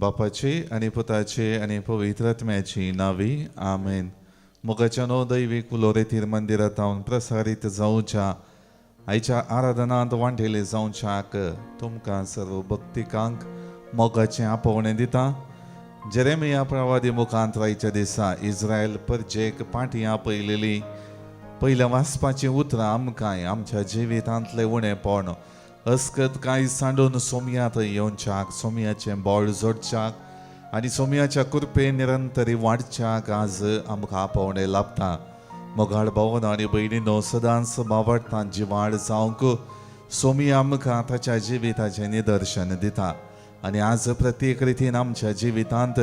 बापाची आणि पुताची आणि पवित्र आत्म्याची नावी आमेन. मोगाच्या नो दैवीक उलोरेतीर मंदिरात हांव प्रसारीत जावच्या आयच्या आराधनांत वांटेले जावच्याक तुमकां सर्व भक्तिकांक मोगाचें आपोवणें दिता. जेरेमिया प्रवादी मुखांत आयच्या दिसा इस्रायल परजेक पाटी आपयलेली पयल्या वाचपाची उतरां आमकांय आमच्या जिवितांतलें उणेपण अस्कत कांय सांडून सोमयात येवच्याक, सोमयाचें बोळ जोडच्याक आनी सोमयाच्या कृपे निरंतरी वाडच्याक आज आमकां आपोवणें लाभता. मोगाळ भावन आनी भयणीनो, सदांच बावडटां जिवाड जावंक सोमिया आमकां ताच्या जिविताचें निदर्शन दिता. आनी आज प्रत्येक रितीन आमच्या जिवितांत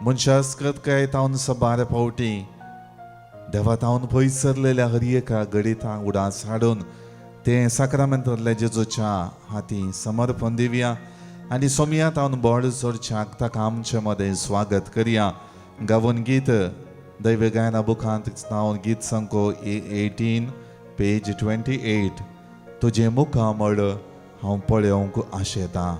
मनशा अस्कत काय तावन सबार पावटी देवा तावन पयसरलेल्या हर एका गडितांक उडास हाडून ते साक्रामेंतांतल्या जेजूच्या हाती समर्पण दिवया आनी सोमया तावन बोळ जोडच्याक ताका आमचे मदें स्वागत करया. गावन गीत दैव गायना बुकांत नांव गीत संको 18 पेज 28. तुजे मुखां मळ हांव पळोवंक आशेतां.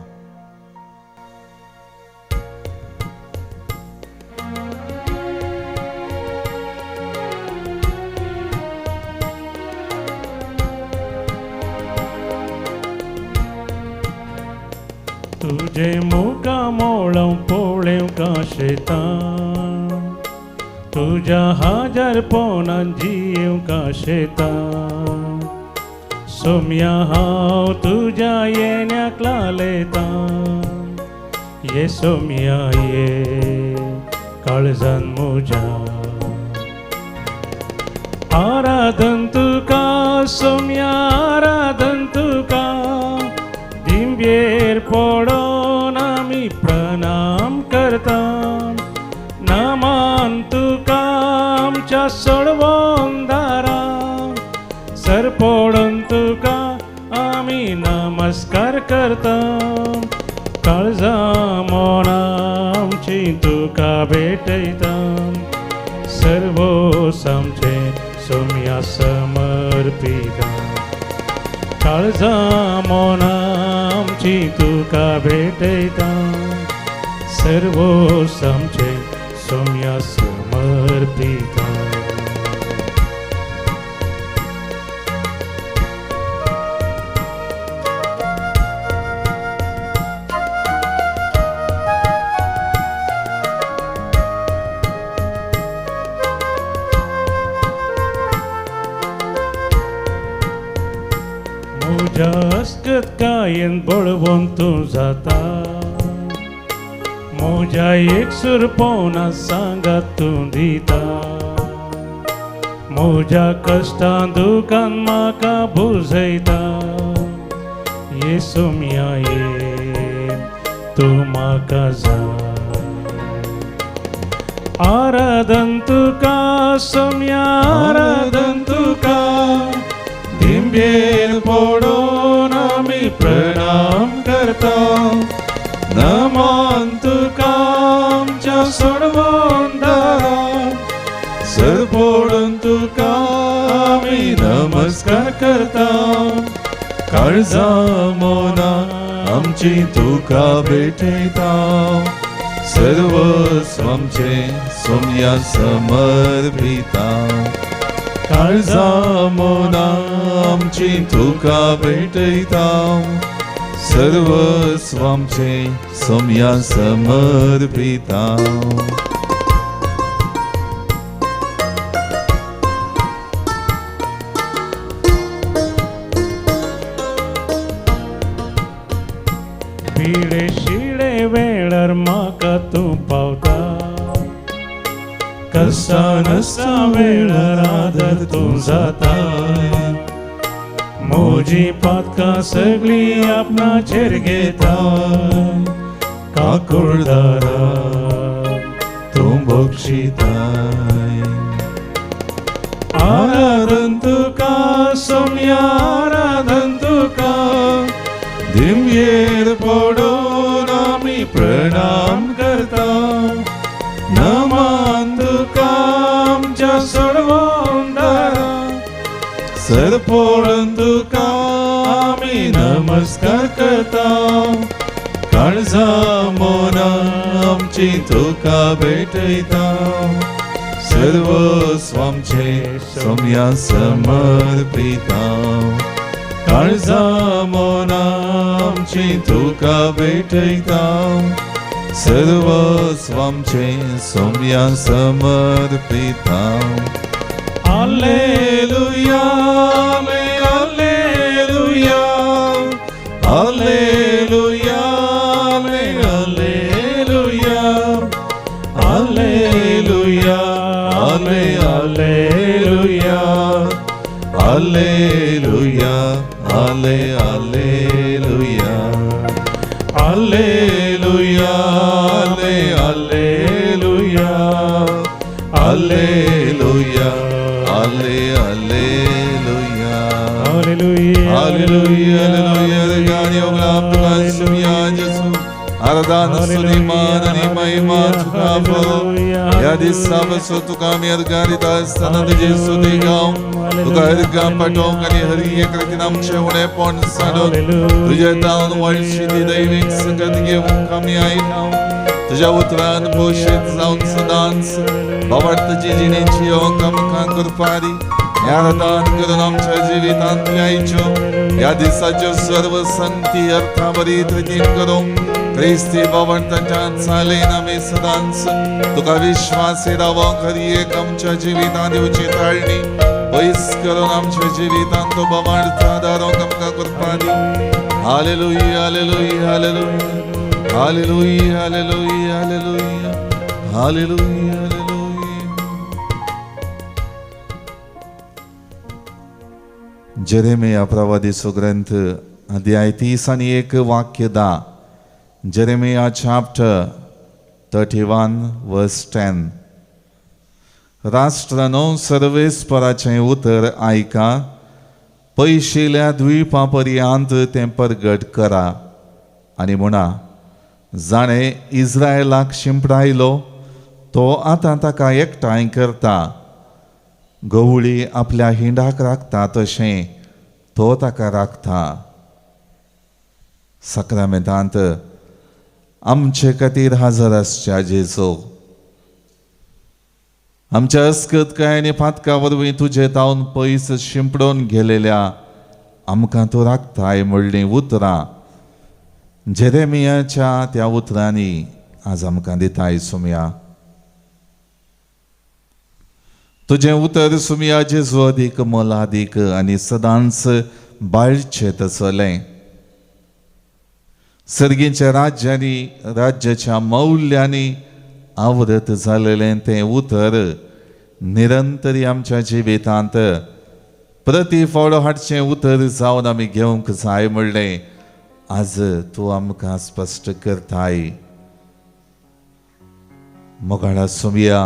तुझे मुखां मोळोव पळोवंक आशेतां, तुझ्या हजार पोनान जियेवंक आशेतां. सोम्या हांव तुज्या येण्याक लालयतां, ये सोम्या ये काळजान म्हज्या. आराधन तुका सोम्या, आराधन तुका, दिंबेर पडोन आमी प्रणाम करता. नमान तुका आमच्या सोडवोन दारा, सर पडोन तुका आमी नमस्कार करता. काळजा मोना आमची तुका भेटयता, सर्वोस आमचे सोम्या समर्पिता. काळजा मोना आमची तुका भेटयता, सर्वोस आमचे सोम्या समर्पिता. म्हज्या अस्कत कायेन बळवून तूं जाता, म्हज्या एकसूर पोवना सांगात तूं दिता. म्हज्या कश्टां दुखान म्हाका बुजयता, ये सोम्या ये तूं म्हाका जाय. आराधन तुका सोम्या, आराधन तुका, दिंबेर पडोन आमी प्रणाम करता. नमान तुका आमच्या सोडवोन दारा, सर पडोन तुका आमी नमस्कार करता. काळजा मोना आमची तुका भेटयता, सर्वस्व आमचे सोम्या समर्पिता. काळजा मोना आमची तुका भेटयता, सर्वस्व आमचे सोम्या समर्पिता. पिडे शिडे वेळार म्हाका तूं पावता, कसा नसा वेळार आदर तूं जाता. म्हजी पातकां सगळीं आपणाचेर घेता, काकुळदारा तूं बक्षिताय. आराधन तुका सोम्या, आराधन तुका, दिंबेर पडोन आमी प्रणाम करता. नमान तुका आमच्या सोडवोन दारा, सर पडोन तुका आमी नमस्कार करता. काळजा मोना आमची तुका भेटयता सर्व स्वामचे सोम्या समर्पिता काळजा मोना आमची तुका भेटयता सर्व स्वामचे Saumya समर्पिता Alleluia, Alleluia, Alleluia, Alleluia, Alleluia, Alleluia, Alleluia, Alleluia, Alleluia, Alleluia, Alleluia. Alleluia. Hallelujah. Hallelujah. Hallelujah. Regani oglam tukan sumya Jesu. Aradan sudiman ani mahima tuka falo. Yadi sabaso tuka mi argani dastanad Jesu digam. Tuka ergam patom kani hari ekritinam chevune pon sado. Tujhe taun varshidi daivik sangat घेऊन kami ainam. तुझ्या उतरान पोषित जाऊन सदांच बावडत जिजिनेची ओंकामका कृपारी ज्ञानदान करून आमच्या जीवितांतल्या आयच्यो या दिसाच्यो सर्व संगती अर्थावरी धृतीन करून ख्रिस्ती बावडताच्या चालेन आमी सदांच तुका विश्वास रावो खरी एक आमच्या जिवितां दिवची ताळणी पयस करून आमच्या जिवितांत तो बावडता दारोंक आमकां कृपारी hallelujah hallelujah hallelujah Hallelujah, hallelujah, hallelujah, hallelujah, hallelujah. Jeremiah प्रवादीचो ग्रंथ अध्याय 30 वाक्य 10. Jeremiah chapter 31 verse 10. राष्ट्रानो सर्वेस्पराचें उतर आयका पयशिल्ल्या द्वीपापर्यंत तें परगट करा आनी म्हणा जाणे इस्रायलाक शिंपडायलो तो आतां ताका एकठांय करता गवळी आपल्या हिंडाक राखता तशें तो ताका राखता सक्रामेंतांत आमचे खातीर हजर आसच्या जेजो आमच्या अस्कतकाय आनी फातका वरवीं तुजे तावन पयस शिंपडोवन गेलेल्या आमकां तूं राखताय म्हणलीं उतरां जेरेमियाच्या त्या उतरांनी आज आमकां दिताय सुमया तुझें उतर सुमया जेजू अदीक मोलादीक आनी सदांच बाळचें तसलें सर्गीच्या राज्यांनी राज्याच्या मौल्यांनी आवरत जालेलें तें उतर निरंतरी आमच्या जिवितांत प्रतिफळ हाडचें उतर जावन आमी घेवंक जाय म्हणलें आज तू आमकां स्पश्ट करताय मोगाळा सुमया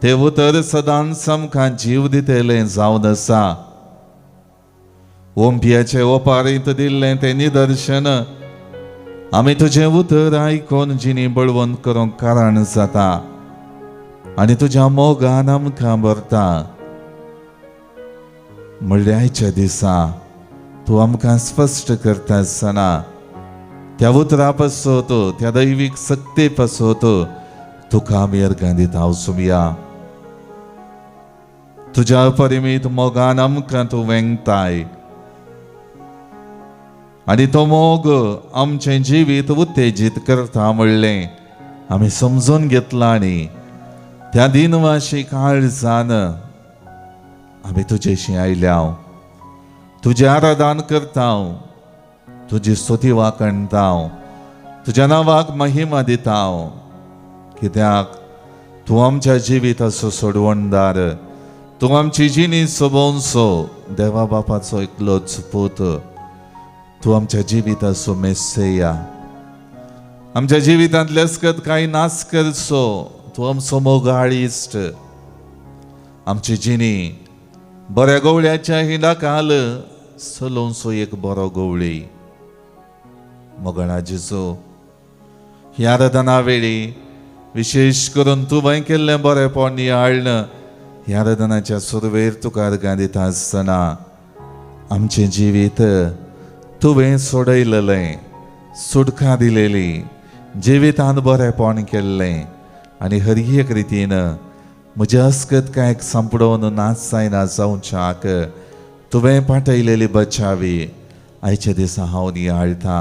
तें उतर सदांच आमकां जीव दितेलें जावन आसा ओंपियाचे ओपारींत दिल्लें तें निदर्शन आमी तुजें उतर आयकोन जिणी बळवंत करूंक कारण जाता आनी तुज्या मोगान आमकां भरता म्हणल्यार आयच्या दिसा तू आमकां स्पश्ट करता आसतना त्या उतरा पासत त्या दैवीक सक्ते पासत तुका आमी अर्गां दिता सुमया तुज्या परिमीत मोगान आमकां तूं वेंगताय आनी तो मोग आमचें जिवीत उत्तेजीत करता म्हणलें आमी समजून घेतलां आनी त्या दिनवाशी काळजान आमी तुजेशी आयल्या तुजें आराधन करता तुजी स्तुती वाकणटा तुज्या नांवाक महिमा दिता कित्याक तूं आमच्या जिविताचो सोडवणदार तूं आमची जिणी सोबोवचो देवा बापाचो एकलोच पूत तूं आमच्या जिविताचो मेस्सेया आमच्या जिवितांतले अस्कत कांय नास करचो तूं आमचो मोगाळ इश्ट आमची जिणी बऱ्या गवळ्याच्या हिंडाकाल चलोवचो एक बरो गवळी मोगणा जेजू ह्या आराधना वेळी विशेष करून तुवें केल्लें बरेंपण नियाळन ह्या आराधनाच्या सुरवेर तुका अर्गां दिता आसतना आमचें जिवीत तुवें सोडयलेलें सुटका दिलेली, जिवितांत बरेपण केल्लें आनी हर एक रितीन म्हजे अस्कतकायेक संपडोवन नाच जायना जावच्याक तुवें पाठयलेली बचावी आयचे दिसा हांव नियाळटा.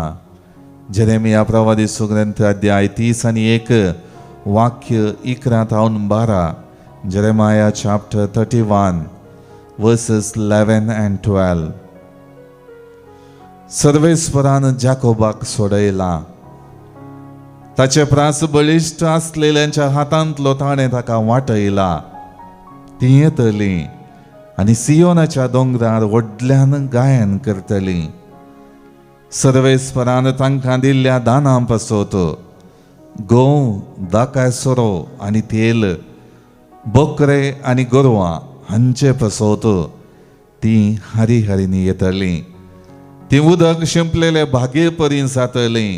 जेरेमिया प्रवादी सुग्रंथ अध्याय 30:1 वाक्य 11-12. Jeremiah chapter 31 verses 11 and 12. सर्वेस्परान जाकोबाक सोडयला. ताचे प्रास बळिश्ट आसलेल्यांच्या हातांतलो ताणें ताका वाटयला. ती येतली आनी सियोनाच्या दोंगरार व्हडल्यान गायन करतली. सर्वेस्परान तांकां दिल्ल्या दानां पासत गोव, दाकाय सोरो आनी तेल, बोकरे आनी गोरवां हांचे पासत ती हारी हारीनी येतली. ती उदक शिंपलेले भागे परीन जातली.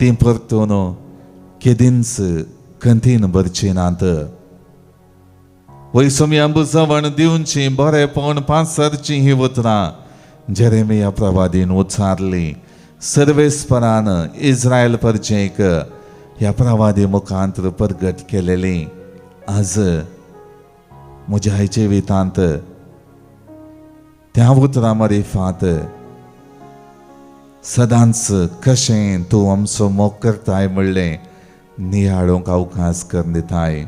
ती परतून केदींच खंतीन भरची नात. वैसम्या बुजवण दिवची, बरेपण पासरची ही उतरां जेरेमिया प्रवादीन उच्चारली. सर्वेस्परान इस्रायल परजेक ह्या प्रवादी मुखांतर प्रगट केलेली. आज म्हज्या जिवितांत त्या उतरां मारिफात सदांच कशें तूं आमचो मोग करताय म्हणलें नियाळोंक अवकाश करून दिताय.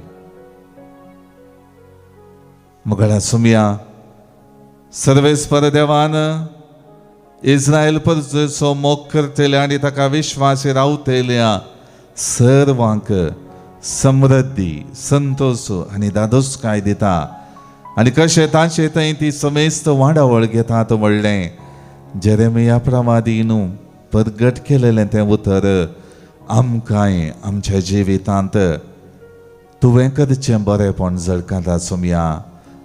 मुगळा सुमया सर्वेस्पर देवान इस्रायल परजेचो मोग करतल्या आनी ताका विश्वासी रावतल्या सर्वांक समृद्धी, संतोष आनी दादोसकाय दिता. आनी कशें ताचे थंय ती समेस्त वाडावळ घेतात म्हणलें जेरेमिया प्रवादीन प्रगट केलेलें तें उतर आमकांय आमच्या जिवितांत तुवें करचें बरेपण झळकाता सुमया.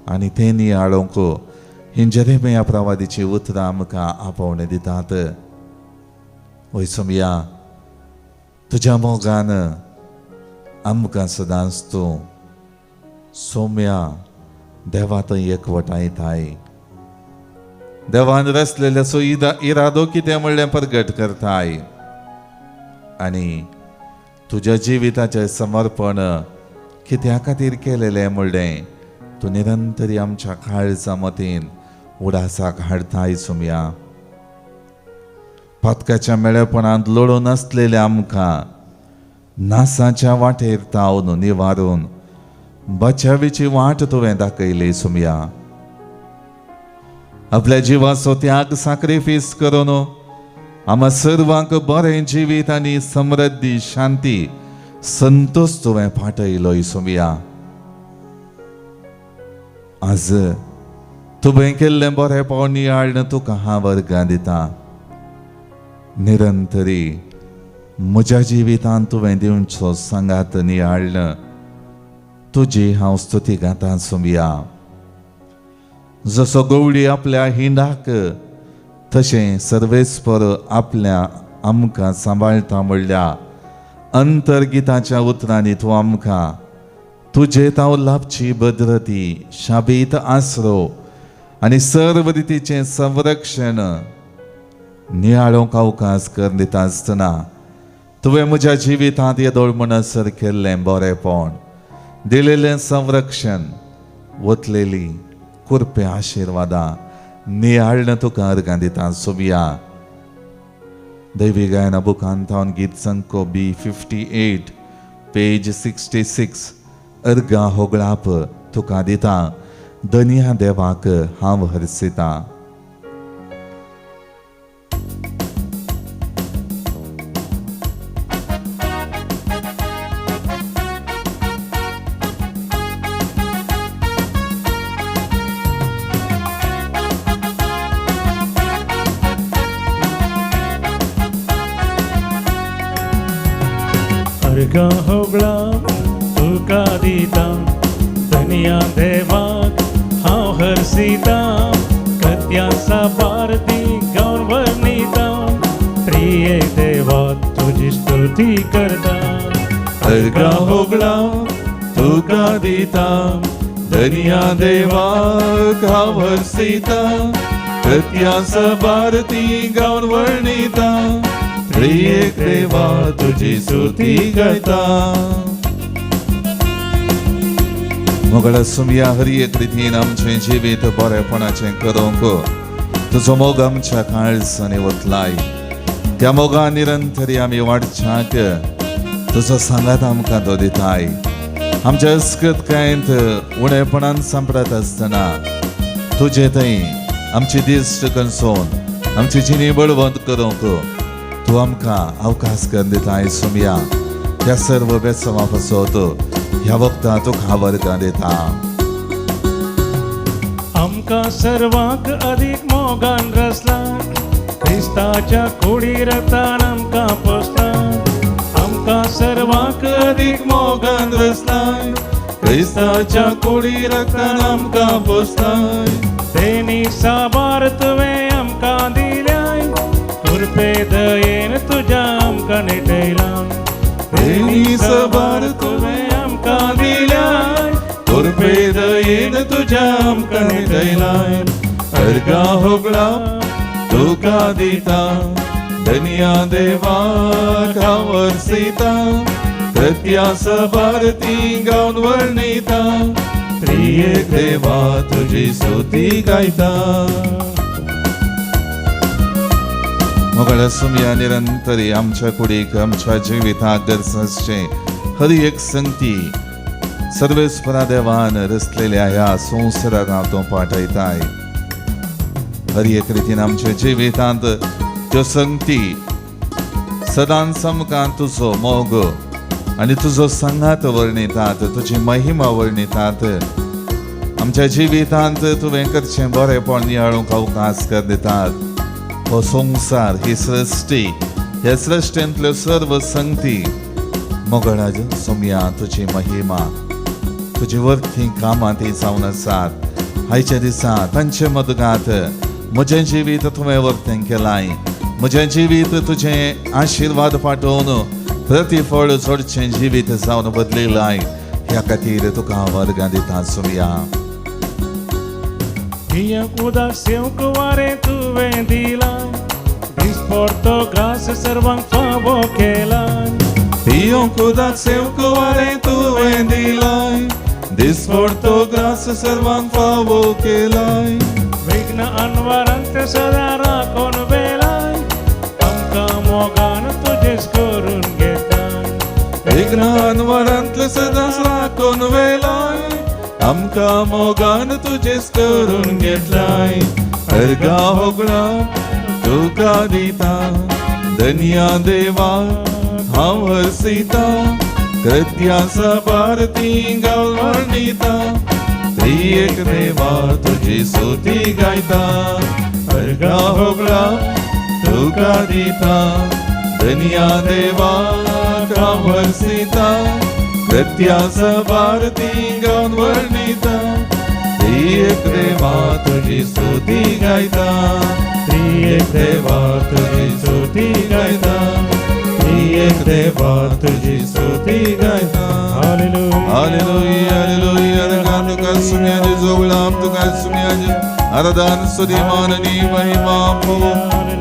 आनी तें नियाळोंक ही जेरेमिया प्रवादीची उतरां आमकां आपोवणे दितात. वय सुमया, तुज्या मोगान आमकां सदांच तूं सौम्या देवा थंय एकवटायताय. देवान रचलेले सो इरादो कितें म्हणलें प्रगट करताय. आनी तुज्या जिविताचें समर्पण कित्या खातीर केलेलें म्हणलें तूं निरंतरी आमच्या काळजा मतीन उडासाक हाडताय सुमया. पातकाच्या मेळेपणांत लडून आसलेल्या आमकां नासाच्या वाटेर तावन निवारून बचावीची वाट तुवें दाखयली सुमया. आपल्या जिवाचो त्याग सॅक्रिफायस करून आम्हा सर्वांक बरें जिवीत आनी समृद्धी, शांती, संतोष तुवें फाटयलोय सुमया. आज तुवें केल्लें बरेपण नियाळन तुका हांव वर्गां दिता. निरंतरी म्हज्या जिवितांत तुवें दिवचो सांगात नियाळन तुजी हांव स्तुती गातां सुमया. जसो गवळी आपल्या हिंडाक तशें सर्वेस्पर आपल्या आमकां सांबाळटा म्हणल्या अंतर्गिताच्या उतरांनी तूं आमकां तुजे ताव लाभची भद्रती, शाबीत आसरो आनी सर्व रितीचें संरक्षण नियाळोंक अवकाश करून दिता आसतना तुवें म्हज्या जिवितांत येदोळ म्हणसर केल्लें बरेपण, दिलेलें संरक्षण, वतलेली कुरपे आशिर्वादां नियाळन तुका अर्गां दिता सुमया. दैवी गायना बुकांत हांव गीत संको B58 पेज 66 अर्गां होगळाप तुका दिता. धन्या देवाक हांव हरसिता. अर्घा होगळा तुका दिता. धन्या देवाक हांव हरसिता. कत्यासा भारती गांव वर्णिता. प्रिय देवा तुजी स्तुती करता. अर्घा होगळा तुका दिता. धन्या देवाक हांव हरसिता. कत्यास भारती गांव वर्णिता. त्रिएक देवा तुझी स्तुती गायता. मोगळा सुमया हरी एक रितीन आमचे जिवीत बरेपणाचे करूंक तुझो मोग आमच्या काळजांनी वतलाय. त्या मोगा निरंतरी आमी वाडच्याक तुजो सांगात आमकां तो दिताय. आमच्या अस्कतकायेंत उणेपणान सांपडत आसतना तुजे थंय आमची दिश्ट कंसोन आमची जिणी बळवंत करूंक तूं आमकां अवकाश करून दिताय. सुमया त्या सर्व बेसमा पासत ह्या वक्ता तुका आवर्गां दिता. आमकां सर्वांक अदीक मोगान रचला, क्रिस्ताच्या कुडी रक्तान आमकां पोसला. आमकां सर्वांक अदीक मोगान रचलाय, क्रिस्ताच्या कुडी रक्तान आमकां पोसलाय. तेनी साबार तुवें आमकां दिल्याय, कृपे दयेन तुज्या आमकां निटयलाय. तेनी साबार तुवें आमकां दिल्याय, कृपे दयेन तुज्या आमकां निटयलाय. अर्गा होगळा तुका दिता, धन्या देवाक हांव वर्सिता. कृत्या साबार ती गावन वर्णिता, त्रिएक देवा तुजी स्तुती गायता. मोगळा सुमया निरंतरी आमच्या कुडीक आमच्या जिविताक गरजेचे हर एक संगती सर्वेस्परा देवान रचलेल्या ह्या संवसाराक हांव तो पाठयताय. हर एक रितीन आमच्या जिवितांत त्यो संगती सदांच आमकां तुजो मोग आनी तुजो सांगात वर्णितात, तुजी महिमा वर्णितात. आमच्या जिवितांत तुवें करचें बरेंपण नियाळूंक अवकाश कर दितात. हो संवसार, ही सृश्टी, ह्या सृश्टेंतल्यो सर्व संगती मोगळा सुमया तुजी महिमा, तुजी वर्ती कामां ती जावन आसात. आयच्या दिसा तांचे मदगांत म्हजें जिवीत तुवें वर्तें केलाय. म्हजें जिवीत तुजें आशिर्वाद पाठोवन प्रतिफळ जोडचें जिवीत जावन बदलिलाय. ह्या खातीर तुका वर्गां दिता Somaiya. Piak udah siung kuare tuve dilan, disporto graça servang favo kelan. Pion kudat seu cuare tu vendilai, disporto graça servang favo kelai. Vigna anvarante sadara kon belai, amka mogan tujes korun getan. Vignan varantle sadasra kon velai, आमका मोगान तुजेच करून घेतलाय. अर्गा होगळा तुका दिता, धन्या देवा हांव वर्सिता. कृत्या साबार ती गावन वर्णिता, त्रिएक देवा तुजी स्तुती गायता. अर्गा होगळा तुका दिता, धन्या देवा हांव वर्सिता. कृत्या साबार ती गावन वर्णिता, त्रिएक देवा तुजी स्तुती गायता. त्रिएक देवा तुजी स्तुती गायता. त्रिएक देवा तुजी स्तुती गायता. Hallelujah. Hallelujah hallelujah. रगान तुका सुमयाजी जोगळाम तुका सुमयाजी आराधन स्तुती माननी महिमा हो.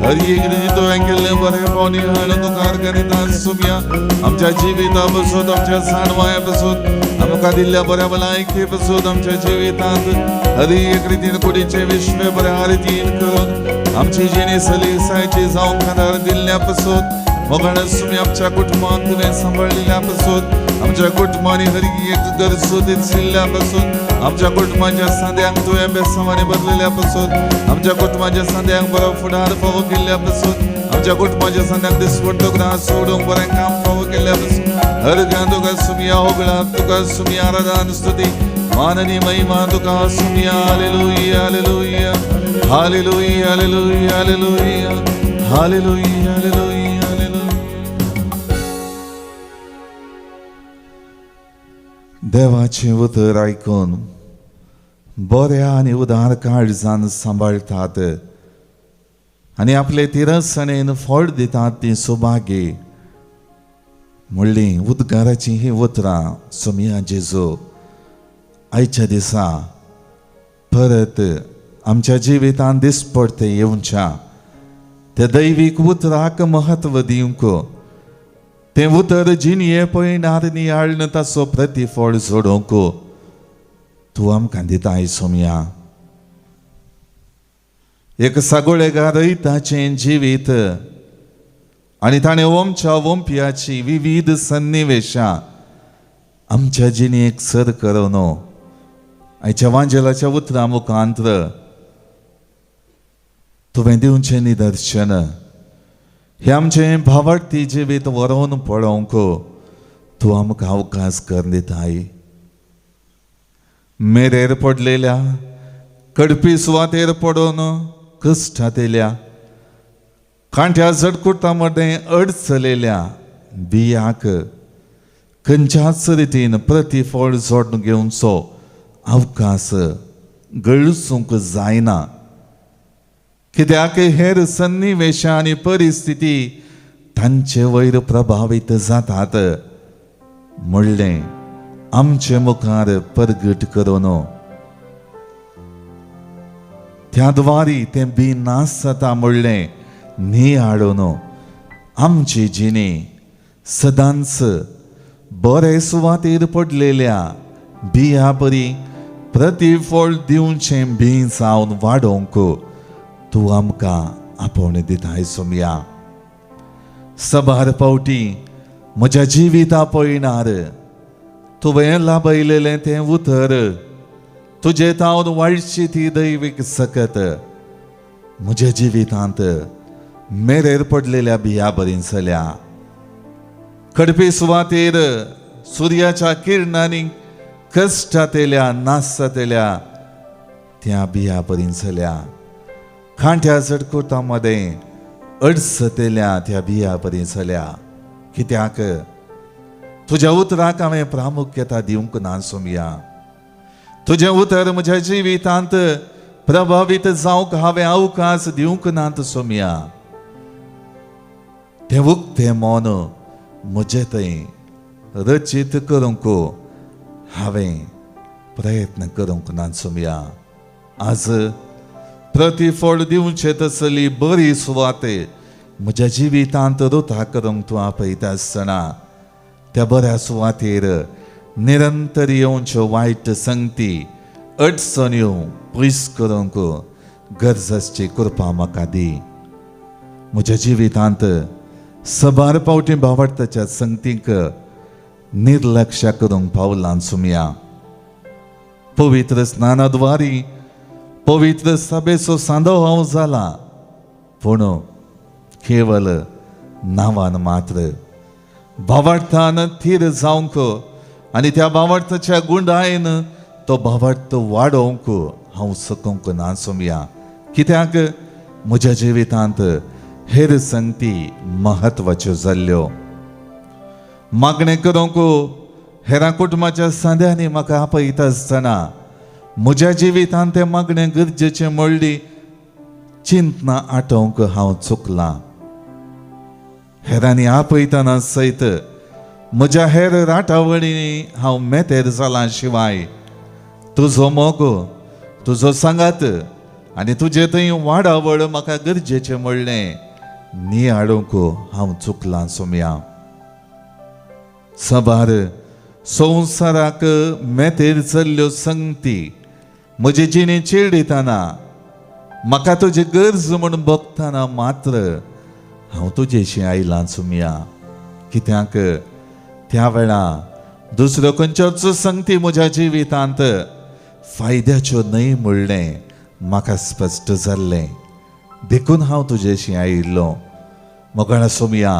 हर एक रीती तुवें केल्लें बरेंपण हांवें तुका अर्गनिता सुमया. आमच्या जिविता पासून आमच्या साणवाया पासून आमकां दिल्ल्या बऱ्या भलायके पासून आमच्या जिवितांत हर एक रितीन कुडीचे विश्व बऱ्या रितीन करून आमची जिणी सलीसायची जावंक खातीर दिल्ल्या पासून मोगळा सुमया आमच्या कुटुंबाक तुवें सांबाळिल्ल्या पासून आमच्या कुटुंबांनी हर एक गरजो दिल्ल्या पासून आमच्या कुटुंबाच्या सांद्यांक तुवें बेसांवांनी बदलल्या पासून आमच्या कुटुंबाच्या सांद्यांक बरो फुडार फावो केल्ल्या पासून आमच्या कुटुंबाच्या सांद्यांक दिसपट्टो ग्रास सोडूंक बरें काम फावो केल्ल्या पासून हर गान तुका सुमया होगळा तुका सुमया आराधन स्तुती माननी महिमा तुका सुमया. Hallelujah hallelujah hallelujah hallelujah hallelujah hallelujah hallelujah. देवाचे उतर आयकून बऱ्या आनी उदार काळजान सांबाळतात आनी आपले तिरस्सणेन फळ दितात ती सुभागी म्हणली उद्गाराची ही उतरां सुमया जेजू आयच्या दिसा परत आमच्या जिवितांत दिसपडते येवच्या त्या दैवीक उतराक महत्व दिवंक ते उतर जिनिये पळयणार नियाळन ताचो प्रतिफळ सोडोवंक तूं आमकां दिताय सोम्या. एक सागोळेगार रयताचें जिवीत आनी ताणें ओमच्या ओंप्याची विविध सन्निवेशां आमच्या जिणेक सर करून आयच्या वांजेलाच्या उतरां मुखांतर तुवें दिवचें निदर्शन हे आमचें भावार्थी जिवीत व्हरोन पळोवंक तूं आमकां अवकाश कर दिताय. मेरेर पडलेल्या कडपी सुवातेर पडून कश्टांत येयल्या कांट्या झडकुटां मदें अडचलेल्या बियाक खंयच्याच रितीन प्रतिफळ जोडून घेवचो अवकाश गळसूंक जायना. कित्याक हेर सन्निवेशां आनी परिस्थिती तांचे वयर प्रभावीत जातात म्हणलें आमचे मुखार परगट करून त्या द्वारी तें बिनास जाता म्हणलें नियाळून आमची जिणे सदांच बरे सुवातेर पडलेल्या बिया परी प्रतिफळ दिवचें बी जावन वाडोवंक तूं आमकां आपोवन दिताय सोम्या. सबार पावटी म्हज्या जिविता पळयणार तुवें लाभयलेलें तें उतर तुजे तावन वाडची ती दैवीक सकत म्हज्या जिवितांत मेरेर पडलेल्या बिया बरी जाल्या. कडपी सुवातेर सुर्याच्या किरणांनी कश्टांत येयल्या नासत येयल्या त्या बिया बरी जाल्या. खांट्या झडकुटां मदें अडचतेल्या त्या बिया बरी जाल्या. कित्याक तुज्या उतराक हांवें प्रामुख्यता दिवंक ना सोम्या. तुजें उतर म्हज्या जिवितांत प्रभावीत जावंक हांवें अवकाश दिवंक नात सोम्या. तें उक्तें मौन म्हजें थंय रचीत करूंक हांवें प्रयत्न करूंक ना सोम्या. आज प्रतिफळ दिवचें तसली बरी सुवात म्हज्या जिवितांत रुथा करूंक तूं आपयता आसतना त्या बऱ्या सुवातेर निरंतर येवच्यो वायट संगती अडचण्यो पयस करूंक गरजेची कृपा म्हाका दी. म्हज्या जिवितांत सबार पावटी भावार्थाच्या संगतीक निर्लक्ष करूंक पावलां सोम्या. पवित्र स्नानाद्वारी पवित्र सभेचो सांदो हांव जाला पूण केवल नांवान मात्र. भावार्थान थीर जावंक आनी त्या भावार्थाच्या गुंडायेन तो भावार्थ वाडोवंक हांव सकूंक ना सोम्या. कित्याक म्हज्या जिवितांत हेर संगती महत्वाच्यो जाल्ल्यो. मागणें करूंक हेरां कुटुंबाच्या सांद्यांनी म्हाका आपयता आसतना म्हज्या जिवितांत तें मागणें गरजेचें म्हणली चिंतना आटोवंक हांव चुकलां. हेरांनी आपयतना सयत म्हज्या हेर राटावळींनी हांव मेतेर जालां शिवाय तुजो मोग तुजो सांगात आनी तुजे थंय वाडावळ म्हाका गरजेचें म्हणलें नियाळूंक हांव चुकलां सोम्या. सबार संवसाराक मेतेर चल्ल्यो संगती म्हजे जिणे चिडयतना म्हाका तुजी गरज म्हूण बगतना मात्र हांव तुजेशी आयलां सोम्या. कित्याक त्या वेळा दुसऱ्यो खंयच्योच संगती म्हज्या जिवितांत फायद्याच्यो न्हय म्हणलें म्हाका स्पश्ट जाल्लें. देखून हांव तुजेशी आयिल्लो. मोगळा सोम्या,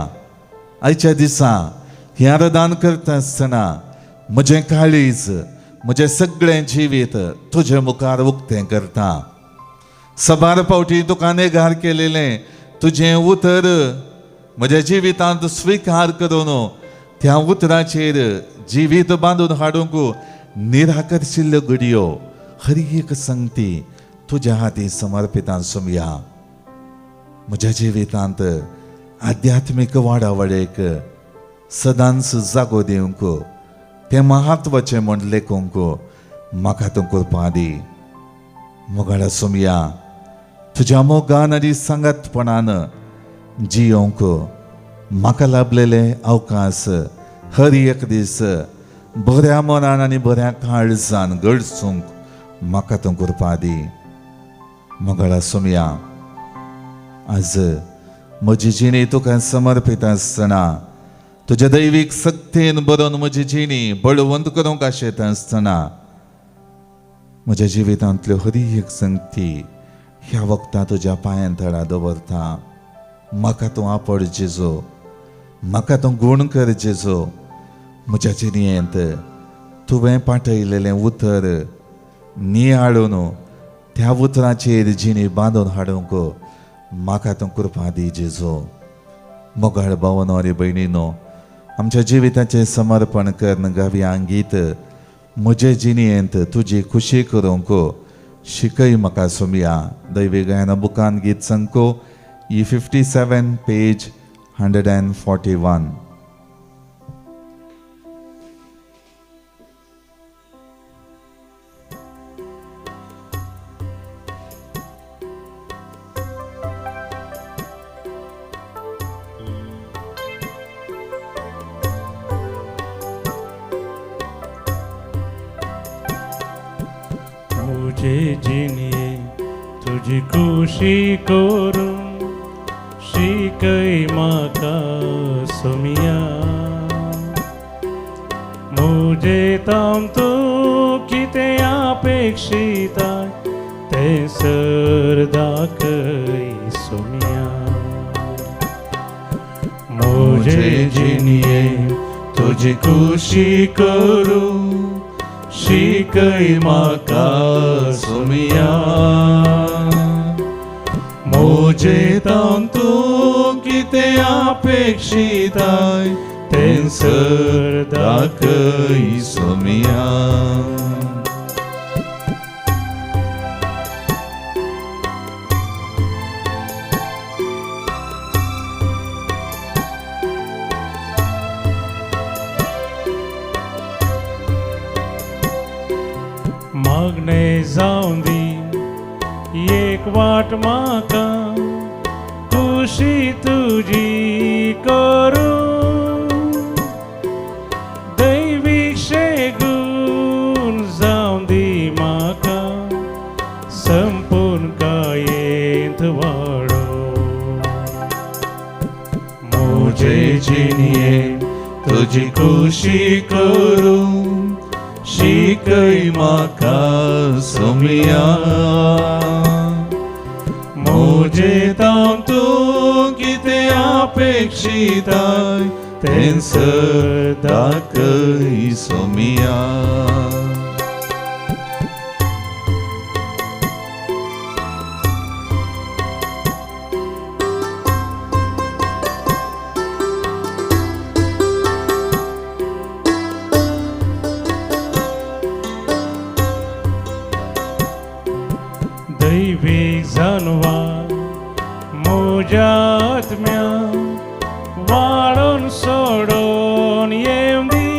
आयच्या दिसा हें आराधन करता आसतना म्हजें काळीज म्हजें सगळें जिवीत तुजे मुखार उक्तें करता. सबार पावटी तुका नेगार केलेलें तुजें उतर म्हज्या जिवितांत स्विकार करून त्या उतराचेर जिवीत बांदून हाडूंक निराकरशिल्ल्यो घडयो हर एक संगती तुज्या हाती समर्पितां सोम्या. म्हज्या जिवितांत आध्यात्मीक वाडावळेक सदांच जागो दिवंक तें महत्वाचें म्हण लेखूंक म्हाका तूं कृपा दी. मोगळा सोम्या, तुज्या मोगान आनी सांगातपणान जियोंक म्हाका लाभलेले अवकाश हर एक दीस बऱ्या मनान आनी बऱ्या काळजान गडसूंक म्हाका तूं कृपा दी. मोगळा सोमया, आज म्हजी जिणी तुका समर्पित आसतना तुज्या दैवीक सक्तीन बरोवन म्हजी जिणी बळवंत करूंक आशेत आसतना म्हज्या जिवितांतल्यो हरी एक संगती ह्या वक्ता तुज्या पांयां तळा दवरता. म्हाका तूं आपड जेजो, म्हाका तूं गूण कर जेजो. म्हज्या जिणयेंत तुवें पाठयलेलें उतर नियाळून त्या उतराचेर जिणी बांदून हाडूंक म्हाका तूं कृपा दी जेजो. मोगाळ भावनो रे भयणीनो, आमच्या जिविताचें समर्पण करन गाव्यां गीत म्हजे जिणयेंत तुजी खुशी करूंक शिकय म्हाका सोमया. दैवी गायना बुकान गीत संको E57 पेज 141. मुझे जिनिये तुझी खुशी करून शिकय म्हाका सोमया. मुझे ताम तूं कितें अपेक्षिता तें सर दाखय सोमया. मुझे जिनिये तुझी खुशी करून शिकय म्हाका सोमया. मुझे ताम तूं कितें अपेक्षिताय तें सर दाखय सोमया. मागणे जावं दी एक वाट म्हाका खुशी तुजी करूं. दैवीक शेगून जावं दी म्हाका संपूर्ण कायेंत वाडो. मुझे जिणये तुजी खुशी करूं शिकय म्हाका सोमया. मुझे ताम तूं कितें अपेक्षिताय तें सर दाखय सोमया. दैवीक जानवार म्हज्या आत्म्या वाडून सोडून येवं दी.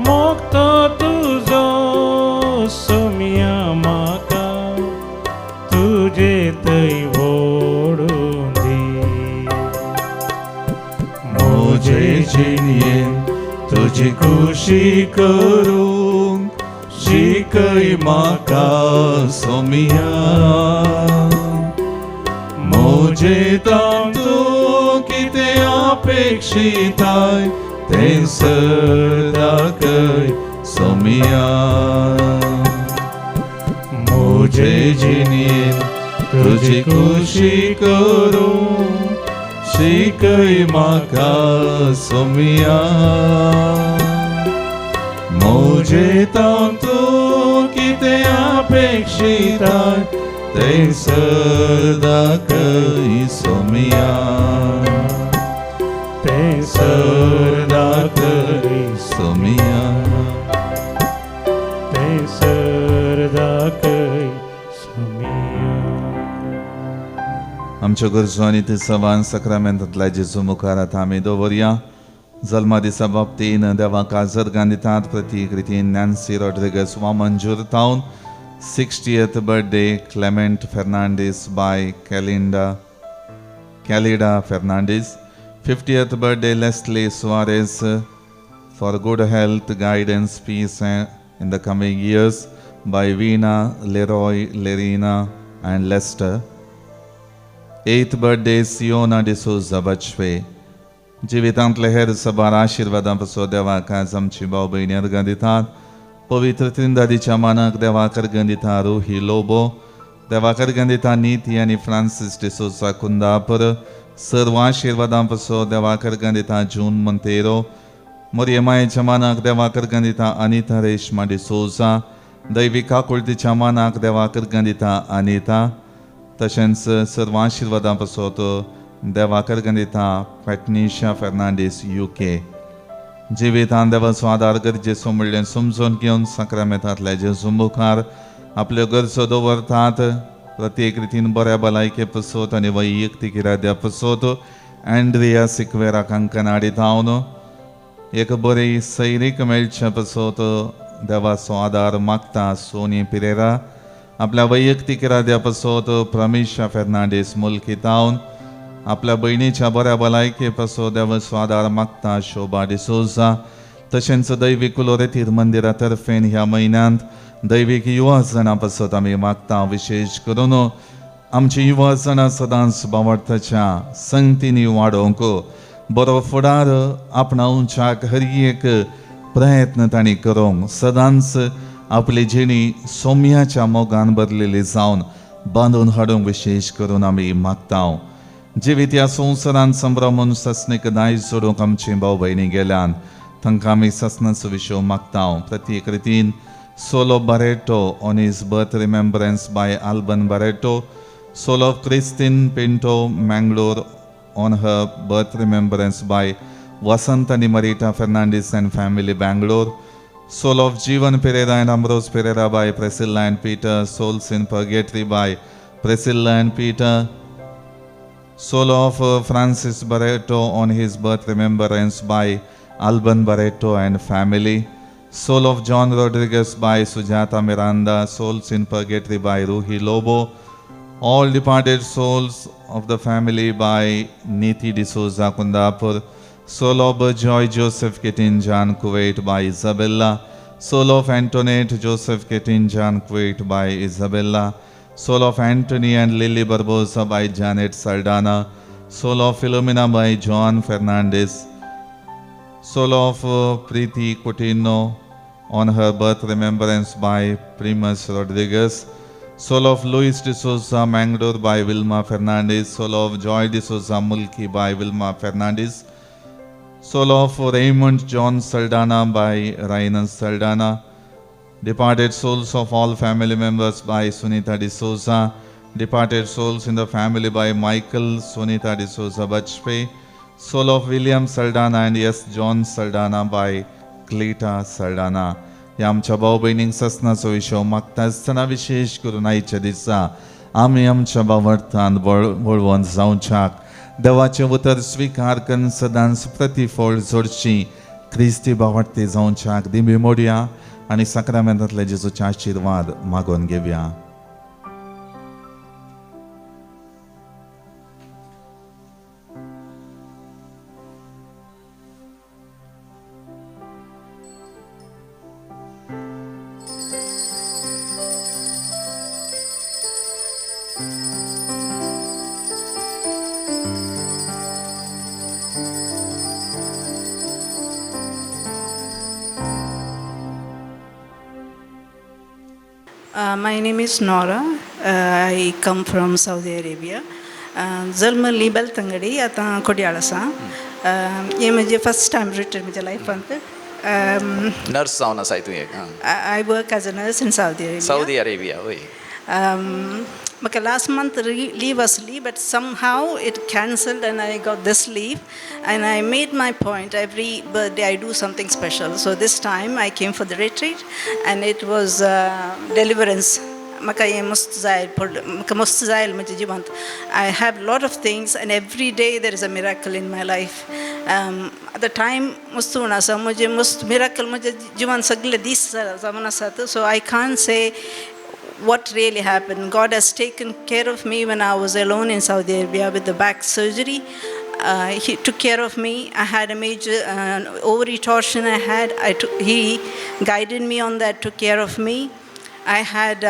मोगतो तुजो सोमया म्हाका तुजे थंय व्हडून दी. म्हजे जिणयेन तुजी खुशी करूंक शिकय म्हाका सोमया. मुझे ताम तूं कितें अपेक्षिताय तें सर दाखय सोमया. मुझे जिणयेन तुजी खुशी करूं शिकय म्हाका सोमया. मुझे ताम तूं कितें अपेक्षिताय तें सर दाखय सोमया. तें सर दाखय सोमया. तें सर दाखय सोमया. आमच्यो गरजो आनी ते सवान सक्रामेंतांतल्या जेजू मुखार आतां आमी दवरया. जल्मा दिसा बाबतीन देवाक आजरगां दितात. प्रतीक रितीन नॅन्सी रॉड्रिगस वामंजूर तावन 60th birthday Clement Fernandez by Calinda Calida Fernandez. 50th birthday Leslie Suarez, for good health, guidance, peace in the coming years, by Veena, Leroy, Lerina and Lester. 8th birthday Siona D'Souza Bachwe. जिवितांतले हेर सबार आशिर्वादां पासून देवाक आज आमची भाव भयणी अर्गां दितात. पवित्र त्रिंदादीच्या मानाक देवाक अर्गां दिता रुही लोबो, देवाक अर्गां दिता नीती आनी फ्रांसिस डिसोसा कुंदापर. सर्व आशिर्वादां पासून देवाक अर्गां दिता जून मोंतेरो. मोरयेमायेच्या मानाक देवाक अर्गां दिता अनिता रेशमा डिसोजा. दैवीक आकुळतीच्या मानाक देवाक अर्गां दिता अनिता. तशेंच सर्व आशिर्वादां पासून देवाक अर्गां दिता पॅटनिशा फेर्नांडीस UK. जिवितांत देवाचो आदार गरजेचो म्हणलें समजून घेवन संक्रामेंतांतल्या जेजू मुखार आपल्यो गरजो दवरतात. प्रत्येक रितीन बऱ्या भलायके पासत आनी वैयक्तीक इराद्या पासत अँड्रिया सिक्वेरा कांकण हाडितावन एक बरी सैरीक मेळचे पासत देवाचो आदार मागता. सोनी पिरेरा आपल्या वैयक्तीक इराद्या पासत प्रमिशा फेर्नांडीस मुल्कितावन आपल्या भयणीच्या बऱ्या भलायके पासत देवाचो आदार मागता. शोभा डिसोजा. तशेंच दैवीक लोरेतीर मंदिरा तर्फेन ह्या म्हयन्यांत दैवीक युवा जणां पासत आमी मागता. विशेश करून आमची युवा जणां सदांच भावार्थाच्या संगतींनी वाडोवंक बरो फुडार आपणावच्याक हर एक प्रयत्न तांणी करूंक सदांच आपली जिणी सौम्याच्या मोगान भरलेली जावन बांदून हाडूंक विशेष करून आमी मागता. जिवीत ह्या संवसारांत संभ्रमून ससणीक दायज सोडूंक आमची भाव भयणी गेल्यान तांकां आमी ससनाचो विशय मागता. प्रत्येक रितीन soul of Barreto on his birth remembrance by Alban Barreto. Soul of Christine Pinto Mangalore on her birth remembrance by Vasant आणि Marita Fernandes and family Bangalore. Soul of Jeevan Pereira and Ambrose Pereira by Priscilla and Peter. Souls in purgatory by Priscilla and Peter. Soul of Francis Barreto on his birth remembrance by Alban Barreto and family. Soul of John Rodriguez by Sujata Miranda. Souls in Purgatory by Ruhi Lobo. All departed souls of the family by Niti D'Souza Kundapur. Soul of Joy Joseph Ketinjan Kuwait by Isabella. Soul of Antoinette Joseph Ketinjan Kuwait by Isabella. Soul of Anthony and Lily Barbosa by Janet Saldana. Soul of Philomena by John Fernandez. Soul of Preeti Coutinho on her birth remembrance by Primus Rodriguez. Soul of Luis D'Souza Mangalore by Vilma Fernandez. Soul of Joy D'Souza Mulki by Vilma Fernandez. Soul of Raymond John Saldana by Rainan Saldana. Departed souls of all family members by Sunita D'Souza. Departed souls in the family by Michael Sunita D'Souza Bachpe. Soul of William Saldana and yes John Saldana by Cleta Saldana. ह्या आमच्या भाव भयणींक ससनाचो विशय मागता आसतना विशेष करून आयच्या दिसा आमी आमच्या भावार्थान वळवून जावच्याक देवाचें उतर स्विकार करून सदांच प्रतिफळ जोडची क्रिस्ती भावार्थी जावच्याक दिमी मोडया आणि साक्रामेंतांतले जेजूचे आशीर्वाद मागून घेवया. My name is Nora. I come from Saudi Arabia. जल्म लिबल तंगडी आता कोड्याळ आसा. हे म्हणजे फर्स्ट टाइम रिटर्न म्हज्या लायफांत. नर्स जावन आसाय तूं एक. I work as a nurse in Saudi Arabia. Saudi Arabia, वय. म्हाका last month leave आसली, but somehow it cancelled and I got this leave and I made my point every birthday I do something special. So this time I came for the retreat and it was deliverance. म्हाका हें मस्त जाय म्हाका मस्त जाय म्हज्या जिवांत. I have lot of things and every day there is a miracle in my life. At the time मस्त म्हण आसा म्हणजे मस्त मिराकल म्हज्या जिवांत सगळे दीस जावन आसात. So I can't say what really happened. God has taken care of me when I was alone in Saudi Arabia with the back surgery. He took care of me. I had a major ovary torsion. He guided me on that, took care of me. I had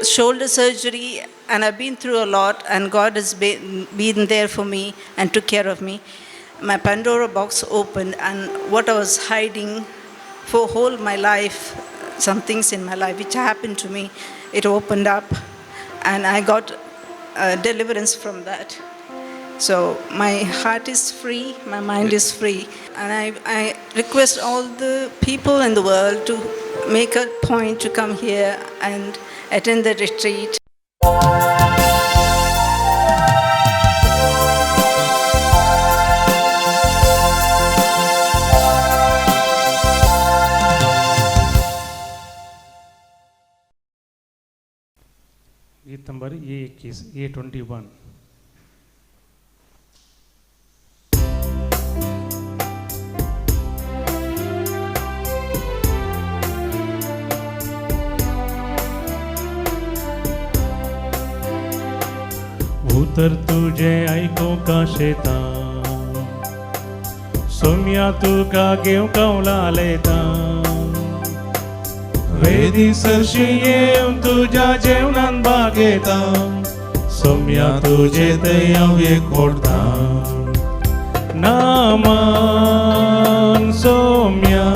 shoulder surgery, and I've been through a lot, and God has been there for me and took care of me. My Pandora box opened, and what I was hiding for whole my life, some things in my life which happened to me, it opened up, and I got deliverance from that. So my heart is free, my mind is free, and I request all the people in the world to make a point to come here and attend the retreat. गीत number A21, A21. उतर तुझे ऐको का शेता सोम्या तू का घेऊ कौला लेता वेदी सरशी येऊन तुझ्या जेवणान बागेता सोम्या तुझे तयावे कोडता नामान सोम्या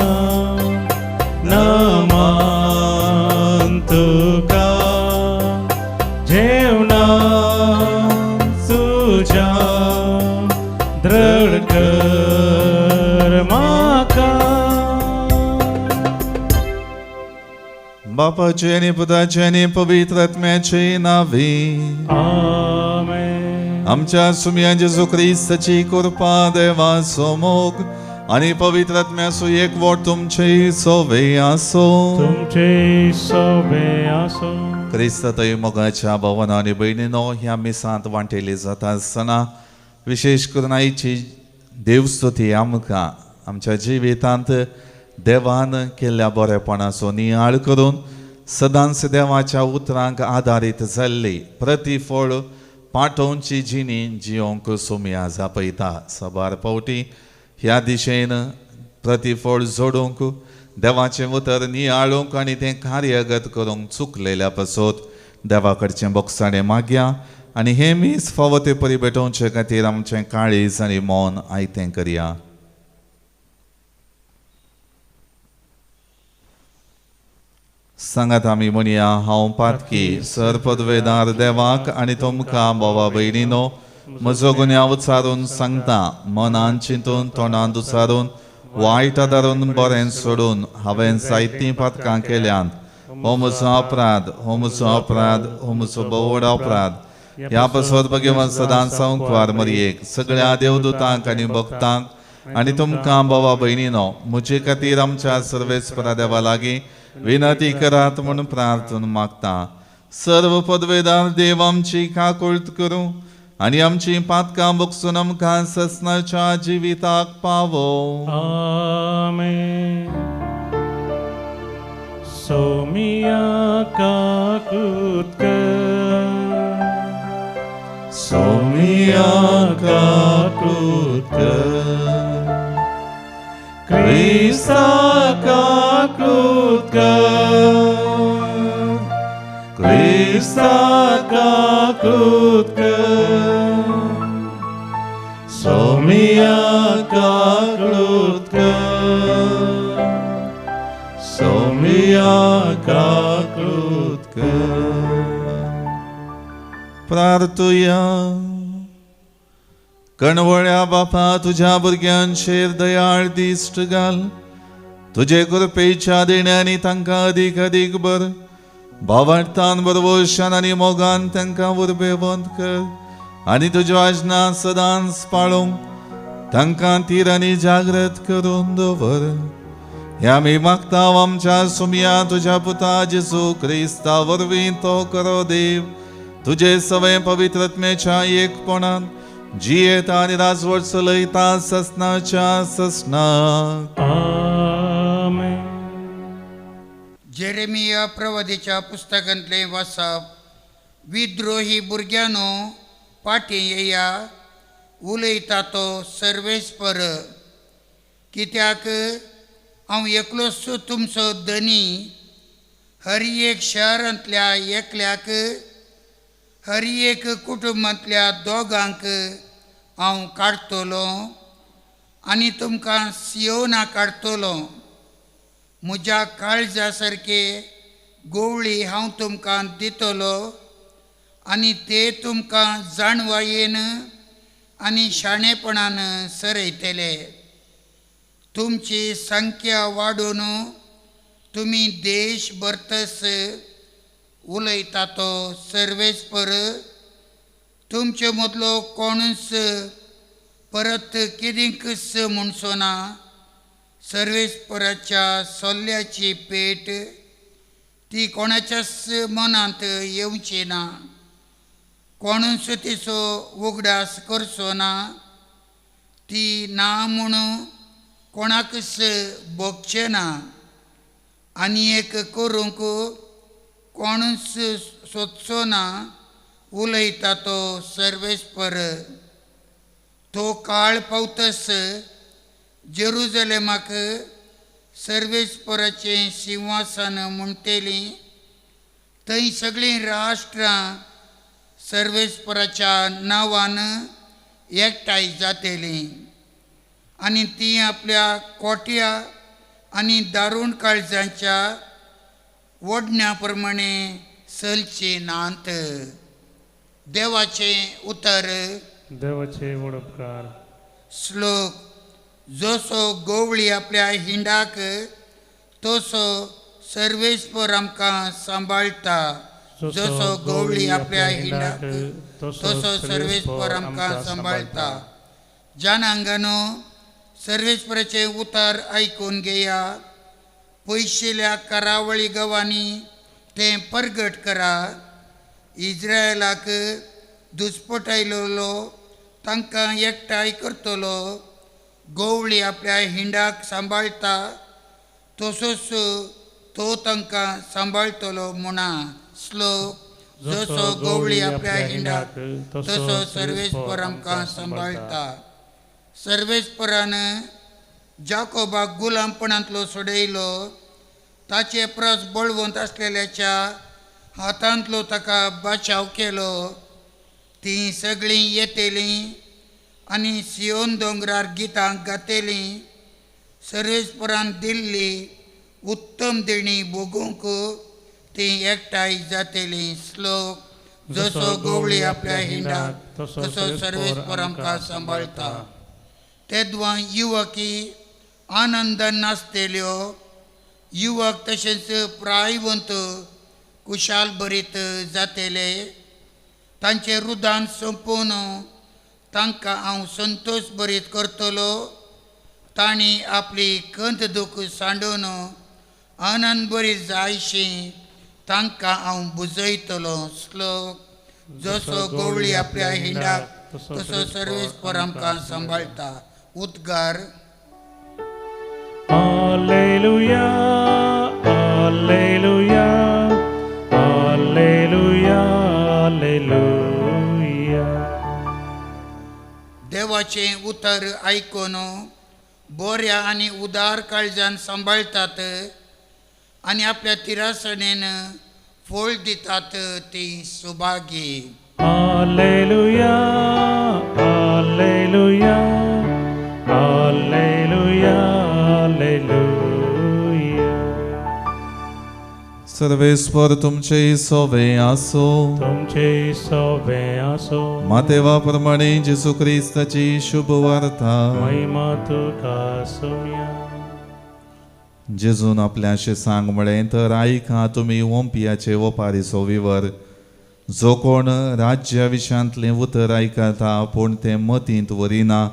नामान तुका जेवणा तुझ्या दृढ कर माका. बापाचे आणि पुताचे आणि पवित्र आत्म्याचे नावे. आमेन. आमच्या सुम्या जेजू ख्रिस्ताची कृपा, देवाचो मोग आणि पवित्र आत्म्याचो एकवट तुमचे सोबे आसो. तुमचे सोबे आसो. क्रिस्तय मोगाच्या भावांनो आणि भयणींनो, ह्या मिसांत वांटेली जाता आसतना विशेष करून आयची देवस्तुती आमकां आमच्या जिवितांत देवान केल्ल्या बरेपणाचो नियाळ करून सदांच देवाच्या उतरांक आदारीत जाल्ली प्रतिफळ पाठोवची जिणी जियोंक सुम्या जापयता. सबार पावटी ह्या दिशेन प्रतिफळ जोडूंक देवाचें उतर नियाळूंक आनी तें कार्यगत करूंक चुकलेल्या पासत देवा कडचें बोगसाणें मागया आनी हें मीस फावो ते परी भेटोवचे खातीर आमचें काळीज आनी मौन आयतें करया. सांगात आमी म्हणया, हांव पातकी सर पदवेदार देवाक आनी तुमकां बोवा भयणीनो म्हजो गुन्यांव उचारून सांगता. मनान चिंतून तोंडांत उचारून वायट आदारून बरें सोडून हांवें जायतीं पातकां केल्यांत. हो म्हजो अपराध, हो म्हजो अपराध, हो म्हजो बोवड अपराध. ह्या पासत भगवान सदांच संकवार मरयेक सगळ्या देवदूतांक आनी भक्तांक आनी तुमकां बोवा भयणीनो म्हजे खातीर आमच्या सर्वेस्परा देवा लागीं विनंती करात म्हूण प्रार्थना मागता. सर्व पदवेदार देव आमची काकुळट करूं आनी आमची पातकां बगसून आमकां ससनाच्या जिविताक पावो. आमेन. सोमिया काकुत कर, सोमिया काकुत कर, क्रिस्ता काकुत कर, क्रिस्ता काकुत कर, सोमिया काकुत कर, सोमिया काकुत कर. प्रार्थुया. कणवळ्या बापा, तुझ्या भुरग्यांचेर दयाळ दिश्ट घाल. तुझे कृपेच्या देण्यानी तांकां अदीक अदीक बर भावार्थान बरवशान आनी मोगान तांकां उर्बेवंत कर आनी तुज्या आज्ञा सदांच पाळूंक तांकां तीर आनी जागृत करून दवर. ह्या आमी मागता आमच्या सुमया तुज्या पुता जेजू क्रिस्ता वरवीं तो करो देव तुझे सवय पवित्र आत्म्याच्या एकपणान जियेता आनी राजवट चलयता ससनाच्या ससनाक. आमेन. जेरेमिया प्रवादीच्या पुस्तकांतले वाचप. विद्रोही भुरग्यानो पाटी येया, उलयता तो सर्वेस्पर. कित्याक हांव एकलोच तुमचो धनी. हर एक शहरांतल्या एकल्याक, हर एक कुटुंबांतल्या दोगांक हांव काडटलो आनी तुमकां सियोना काडटलो. म्हज्या काळजा सारके गोवळी हांव तुमकां दितलो आनी ते तुमकां जाणवायेन आनी शाणेपणान सरयतले. तुमची संख्या वाडून तुमी देश भरतस उलयता तो सर्वेस्पर. तुमचे मदलो कोणूच परत किदेंकच म्हणचो ना. सर्वेस्पराच्या सल्ल्याची पेट ती कोणाच्याच मनांत येवची ना. कोणूच तिचो उगडास करचो ना. ती ना म्हणून कोणाकच भोगचे ना. आनी एक करूंक कोणूच सोदचो ना. उलयता तो सर्वेस्पर. तो काळ पावतस जेरुजलेमाक सर्वेस्पराचें सिंहासन म्हणटलीं. थंय सगळीं राष्ट्रां सर्वेस्पराच्या नांवान एकठांय जातलीं आनी तीं आपल्या कोट्या आनी दारूण काळजांच्या ओडण्या प्रमाणे चलची नात. देवाचें उतर. देवाचे वडपकार. श्लोक. जसो गोवळी आपल्या हिंडाक तसो सर्वेस्पर आमकां सांबाळटा. जसो गोवळी आपल्या हिंडाक तसो सर्वेस्पर आमकां सांबाळटा. जानांगानो सर्वेस्पराचे उतार आयकून घेया. पयशिल्ल्या करावळी गांवांनी तें परगट करा. इस्रायलाक दुस्पटायलो तांकां एकठांय करतलो. गोवळी आपल्या हिंडाक सांबाळटा तसोच तो तांकां सांबाळटलो म्हणा. श्लोक. जसो गोवळी आपल्या हिंडाक तसो सर्वेस्पर आमकां सांबाळटा. सर्वेस्परान जाकोबाक गुलामपणांतलो सोडयलो. ताचे प्रस बळवंत आसलेल्याच्या हातांतलो ताका बचाव केलो. तीं सगळीं येतेलीं आनी सियोन दोंगरार गितां गातेलीं. सर्वेस्परान दिल्ली उत्तम देणी भोगूंक तीं एकठांय जातेलीं. श्लोक. जसो गोवळी आपल्या हिंडाक तसो सर्वेस्पर आमकां सांबाळटा. तेदवां युवकी आनंदान नाचतेल्यो. युवक तशेंच प्रायवंत कुशाल भरीत जातेले. तांचे रुदान संपोवन तांकां हांव संतोश भरीत करतलो. तांणी आपली कंत दूख सांडून आनंद भरीत जायशीं तांकां हांव बुजयतलो. श्लोक. जसो गोवळी आपल्या हिंडाक तसो सर्वेस्पर आमकां सांबाळटा. उद्गार. Hallelujah, hallelujah, hallelujah, hallelujah. देवाचें उतर आयकून बऱ्या आनी उदार काळजान सांबाळटात आनी आपल्या तिरासणेन फळ दितात ती सुभागी. Hallelujah, hallelujah, hallelujah, hallelujah. सर्वेस्पर तुमचे सोवे आसो. तुमचे सोवे आसो. मातेवा प्रमाणे जेसू ख्रिस्ताची शुभ वार्ता महिमा तुका सोम्या. जेजून आपल्याशें सांग म्हळें तर आयका तुमी ओंपियाचे ओपारी सोवीवर. जो कोण राज्या विशयांतलें उतर आयकता पूण तें मतींत वरिना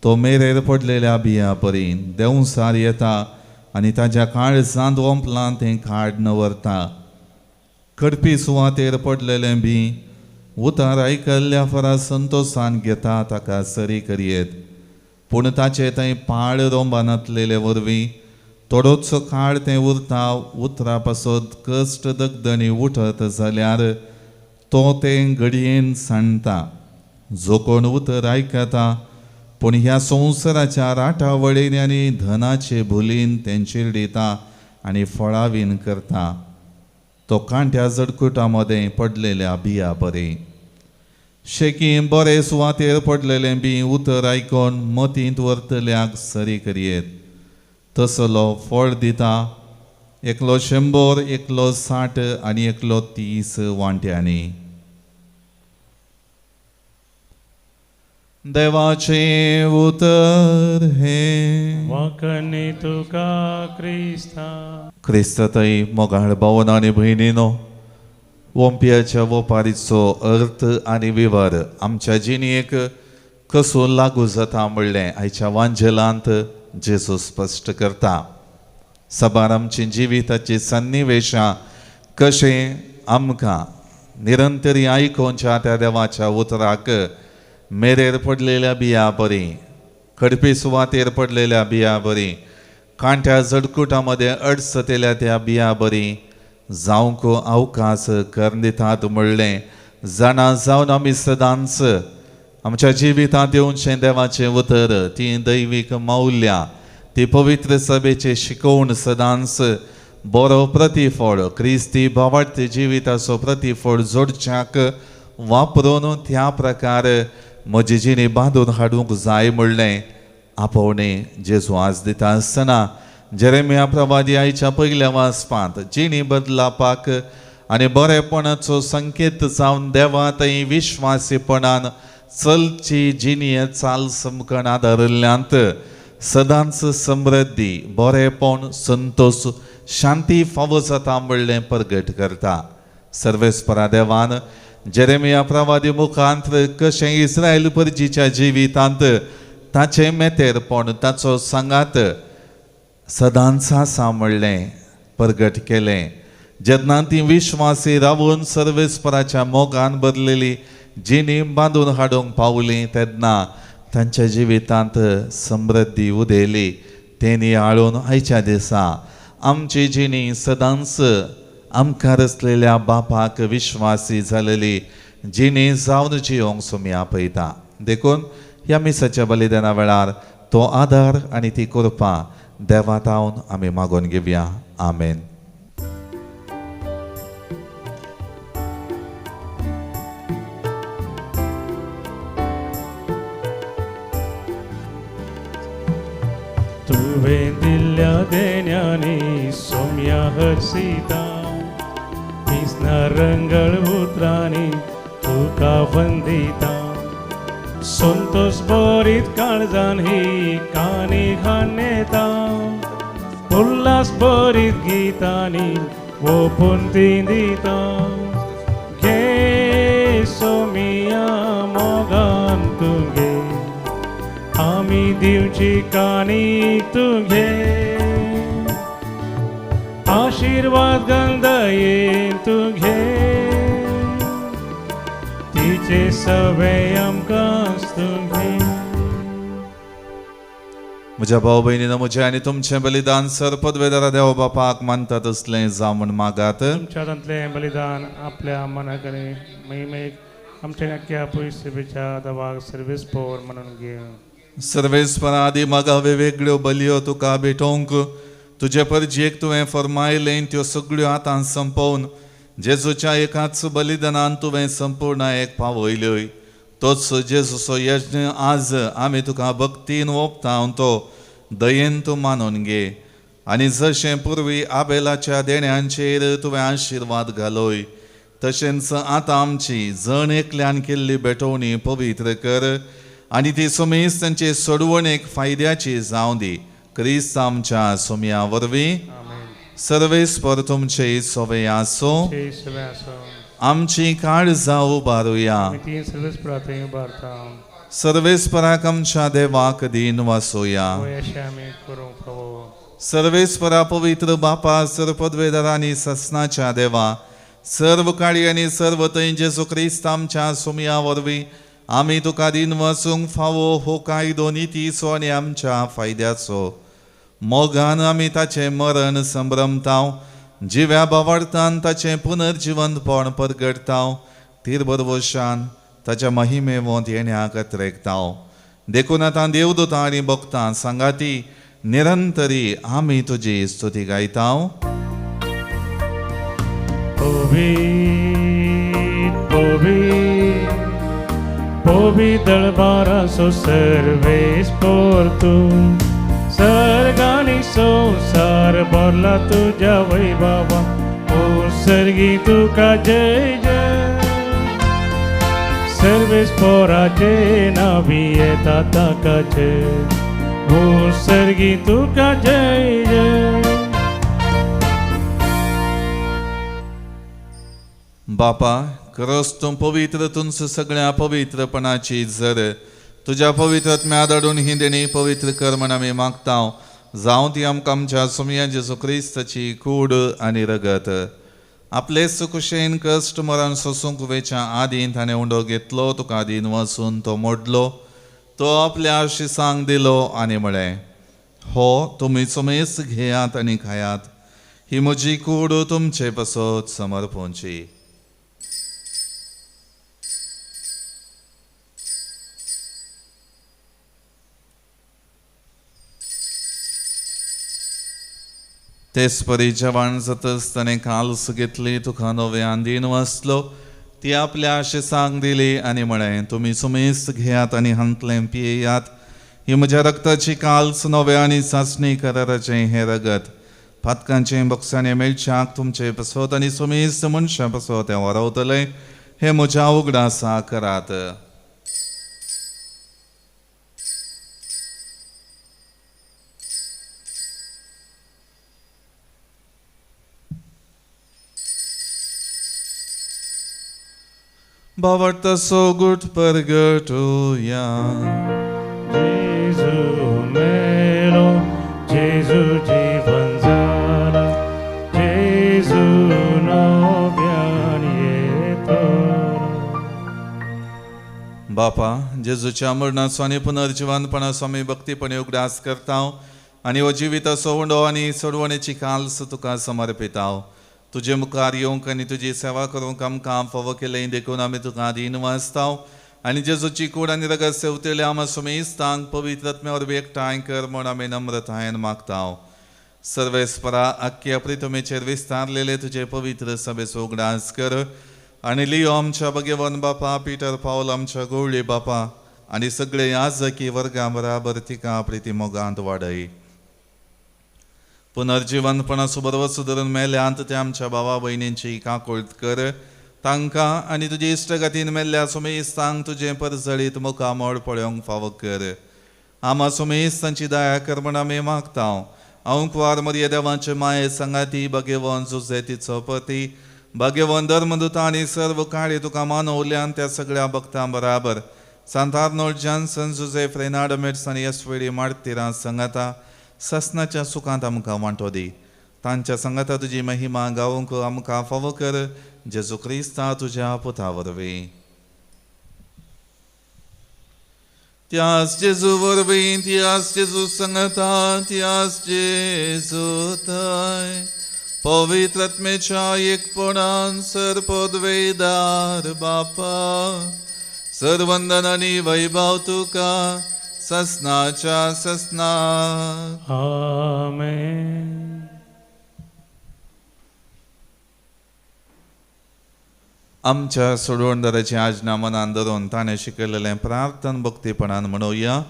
तो मेरेर पडलेल्या बिया परी देंवसार येता आनी ताच्या काळजांत ओंपलां तें काड नवरता. खडपी सुवातेर पडलेलें बी उतार आयकल्ल्या फरा संतोशान घेता ताका सरी करयेत. पूण ताचे थंय पाळ रोंबानातलेले वरवीं थोडोच काळ तें उरता उतरा पासत कश्ट दगदणी उठत जाल्यार तो तें घडयेन सांडटा. जो कोण उतर आयकता पूण ह्या संवसाराच्या राटावळीन आनी धनाचे भुलीन तेंचेर दिता आनी फळावीन करता, तो कांट्या जडकुटा मदें पडलेल्या बिया बरे. शेकी बरे सुवातेर पडलेलें बी उतर आयकोन मतींत व्हरतल्याक सरी करयेत. तसलो फळ दिता, एकलो 100, एकलो 60 आनी एकलो 30 वांट्यांनी. देवाचे उतर हे. वाकणे तुका क्रिस्ता. क्रिस्तताई मोगाळ भावन आनी भयणीनो, ओंप्याच्या वोपारीचो अर्थ आनी विवर आमच्या जिणेक कसो लागू जाता म्हणलें आयच्या वांजेलांत जेजू स्पश्ट करता. सबार आमची जिविताची सन्निवेशां कशें आमकां निरंतरी आयकोवच्या त्या देवाच्या उतराक मेरेर पडलेल्या बिया बरी, खडपी सुवातेर पडलेल्या बिया बरी, कांट्या जडकुटा मदें अडसतेल्या त्या बिया बरी जावंक अवकाश कर दितात म्हणलें जाणा जावन आमी सदांच आमच्या जिवितांत येवचें देवाचें उतर, ती दैवीक मौल्यां, ती पवित्र सभेचे शिकोवण सदांच बरो प्रतिफळ, क्रिस्ती भावार्थ जिविताचो प्रतिफळ जोडच्याक वापरून त्या प्रकार म्हजी जिणी बांदून हाडूंक जाय म्हणलें आपोवणें जेजू आज दिता आसतना जेरेमिया प्रवादी आयच्या पयल्या वाचपांत जिणी बदलापाक आनी बरेपणाचो संकेत जावन देवा थंय विश्वासीपणान चलची जिणी चाल समकण आदारिल्ल्यांत सदांच समृद्धी, बरेपण, संतोष, शांती फावो जाता म्हणलें प्रगट करता. सर्वेस्परा देवान जेरेमिया प्रवादी मुखांत कशें इस्रायल परजीच्या जिवितांत ताचें मेतेरपण, ताचो सांगात सदांच आसा म्हणलें प्रगट केलें. जेन्ना ती विश्वासी रावून सर्वेस्पराच्या मोगान बदलेली जिणी बांदून हाडूंक पावली तेन्ना तांच्या जिवितांत समृद्धी उदेली. तेणी हाडून आयच्या दिसा आमची जिणी सदांच आमकां रचलेल्या बापाक विश्वासी जालेली जिणी जावन जियोंक सुमी आपयता. देखून ह्या मिसाच्या बलिदाना वेळार तो आदार आनी ती कृपा देवात हांवन आमी मागून घेवया. आमेन. तुवें दिल्ल्या देण्यानी सोम्या हर्षिता, दिसना रंगळ उतरांनी तुका वंदिता. संतोष बरीत काळजान ही काणी हाणेता, उल्हास बरीत गितांनी ओपून ती दिता. घे सोमिया मोगान तुगे, आमी दिवची काणी तुगे. आशीर्वाद गंधयेन तुगे, तिचे सवे आमकां तुगे. म्हज्या भाव भयणीनो, म्हजें आनी तुमचें बलिदान सरपदवेदारा देव बापाक मानता तसलें जावं म्हण मागात. तुमच्या दांतलें बलिदान आपल्या मनाकडे महिमेक आमच्या नक्क्या पयसेच्या दवाक सर्वेस पोर म्हणून घे. सर्वेस्परा आदी मागा वेगवेगळ्यो बलयो तुका भेटोवंक तुजे परजेक तुवें फरमायलें त्यो सगळ्यो आतां संपोवन जेजूच्या एकाच बलिदानान तुवें संपूर्ण एक पावयल्योय. तोच जेजूचो यज्ञ आज आमी तुका भक्तीन ओंपता तो दयेन तूं मानून घे. आनी जशें पुर्वी आबेलाच्या देण्यांचेर तुवें आशिर्वाद घालोय तशेंच आतां आमची जण एकल्यान केल्ली भेटोवणी पवित्र कर आनी ती सुमेज तांचे सोडवणेक फायद्याची जावं दी. क्रिस्त आमच्या सुमया वरवीं सर्वेस्पर तुमचे सोवे आसो. आमची काळजां उबारुया. सर्वेस्पराक आमच्या देवाक दिन वासोया. सर्वेस्परा पवित्र बापा सर्वपदवेदारांनी ससनाच्या देवा सर्व काळी आनी सर्व थंय जेजू क्रिस्त आमच्या सुमया वरवीं आमी तुका दिन वाचूंक फावो हो कायदो नितीचो आनी आमच्या फायद्याचो मोगान आमी ताचें मरण संभ्रमताव जिव्या बावडतान ताचें पुनर्जिवंतपण परगडताव तीर बरवशान ताच्या महिमे वोंत येण्याक अत्रेकताव देखून आतां देवदूतां आनी भक्तां सांगाती निरंतरी आमी तुजी स्तुती गायताव. Povi dălbara so serveis por tu Sargani संसार भरला तुझ्या वैभवा ओ सर्गी तुका जय जय सर्वेस पोराचे नावी येता ताका जय ओ सर्गी तुका जय जय. बापा खरोच तूं पवित्र तुंच सगळ्या पवित्रपणाची जर तुज्या पवित्रत्म्या आदळून ही देणी पवित्र कर म्हण आमी मागताव जावं ती आमकां आमच्या सुमया जेजू क्रिस्ताची कूड आनी रगत. आपले सुकुशेन कश्ट मरण सोसूंक वेच्या आदीं ताणें उंडो घेतलो तुका आदीन वचून तो मोडलो तो आपल्या शिसांक दिलो आनी म्हळें हो तुमी सुमेस घेयात आनी खायात ही म्हजी कूड तुमचे पासत समर्पूंची. तेच परी जेवण जातच ताणें काल्स घेतली तुका नव्यान दिन वसलो ती आपल्या शिसांक दिली आनी म्हळें तुमी सुमेस घेयात आनी हांतलें पियेयात ही म्हज्या रक्ताची काल्स नव्या आनी चांचणी कराराचें हें रगत फातकांचें बक्षांनी मेळच्याक तुमचे पासत आनी सुमेस मनशां पासत हें वरवतलें हें म्हज्या उगडासा करात. बावडता सोगुट परगटुया. जेजू मेलो जेजू जीवन जाला जेजू नव्यान येतो. बापा जेजूच्या मरणाचो आनी पुनर्जिवनपणाचो आमी भक्तीपणे उगडास करताव आनी हो जिविताचो उंडो आनी सोडवणेची काल्स तुका समर्पिताव. तुजे मुखार येवंक आनी तुजी सेवा करूंक आमकां फावो केलें देखून आमी तुका आदीन वाचताव आनी जेजूची कूड आनी रगत सेवतले आमा सुमेस्तांक पवित्रत्म्या वरवीं एकठांय कर म्हूण आमी नम्रतायेन मागताव. सर्वेस्परा आख्या प्रितमेचेर विस्तारलेले तुजे पवित्र सभेचो उगडास कर आनी लियो आमच्या भगेवन बापा पिटर पावल आमच्या गवळी बापा आनी सगळे याजकी वर्गां बराबर तिका प्रिती मोगांत वाडय. पुनर्जिवनपणाचो बरो सुदारून मेल्यांत ते आमच्या भावा भयणींची काकुळट कर तांकां आनी तुजे इश्टगतीन मेल्ल्या सुमेस्तांक तुजें परजळीत मुखामोड पळोवंक फावो कर. आमा सुमेस्तांची दया कर म्हण आमी मागताव. हांव कुंवार मरिया देवाचे माये संगाती भगेवन जुजे तिचो पती भगेवन धर्मदूता आनी सर्व काळी तुका मानवल्यान त्या सगळ्या भक्तां बराबर सांत आर्नोल्ड जॉन्सन जुजे फ्रेनार्ड मेट्स आनी यशवेडी मार्तिरां संगाता ससनाच्या सुखांत आमकां वांटो दी. तांच्या संगाता तुजी महिमा गावूंक आमकां फावो कर जेजू क्रिस्ता तुज्या पुता वरवीं. त्याच जेजू वरवीं त्याच जेजू संगता त्याच जेजू थंय पवित्रत्मेच्या एकपणान सरपदवेदार बापा सर्वंदन आनी वैभव तुका ससनाच्या ससना. आमेन. आमच्या सोडवणदाराची आज्ञा मनान धरून ताणें शिकयलेलें प्रार्थन भक्तीपणान म्हणुया.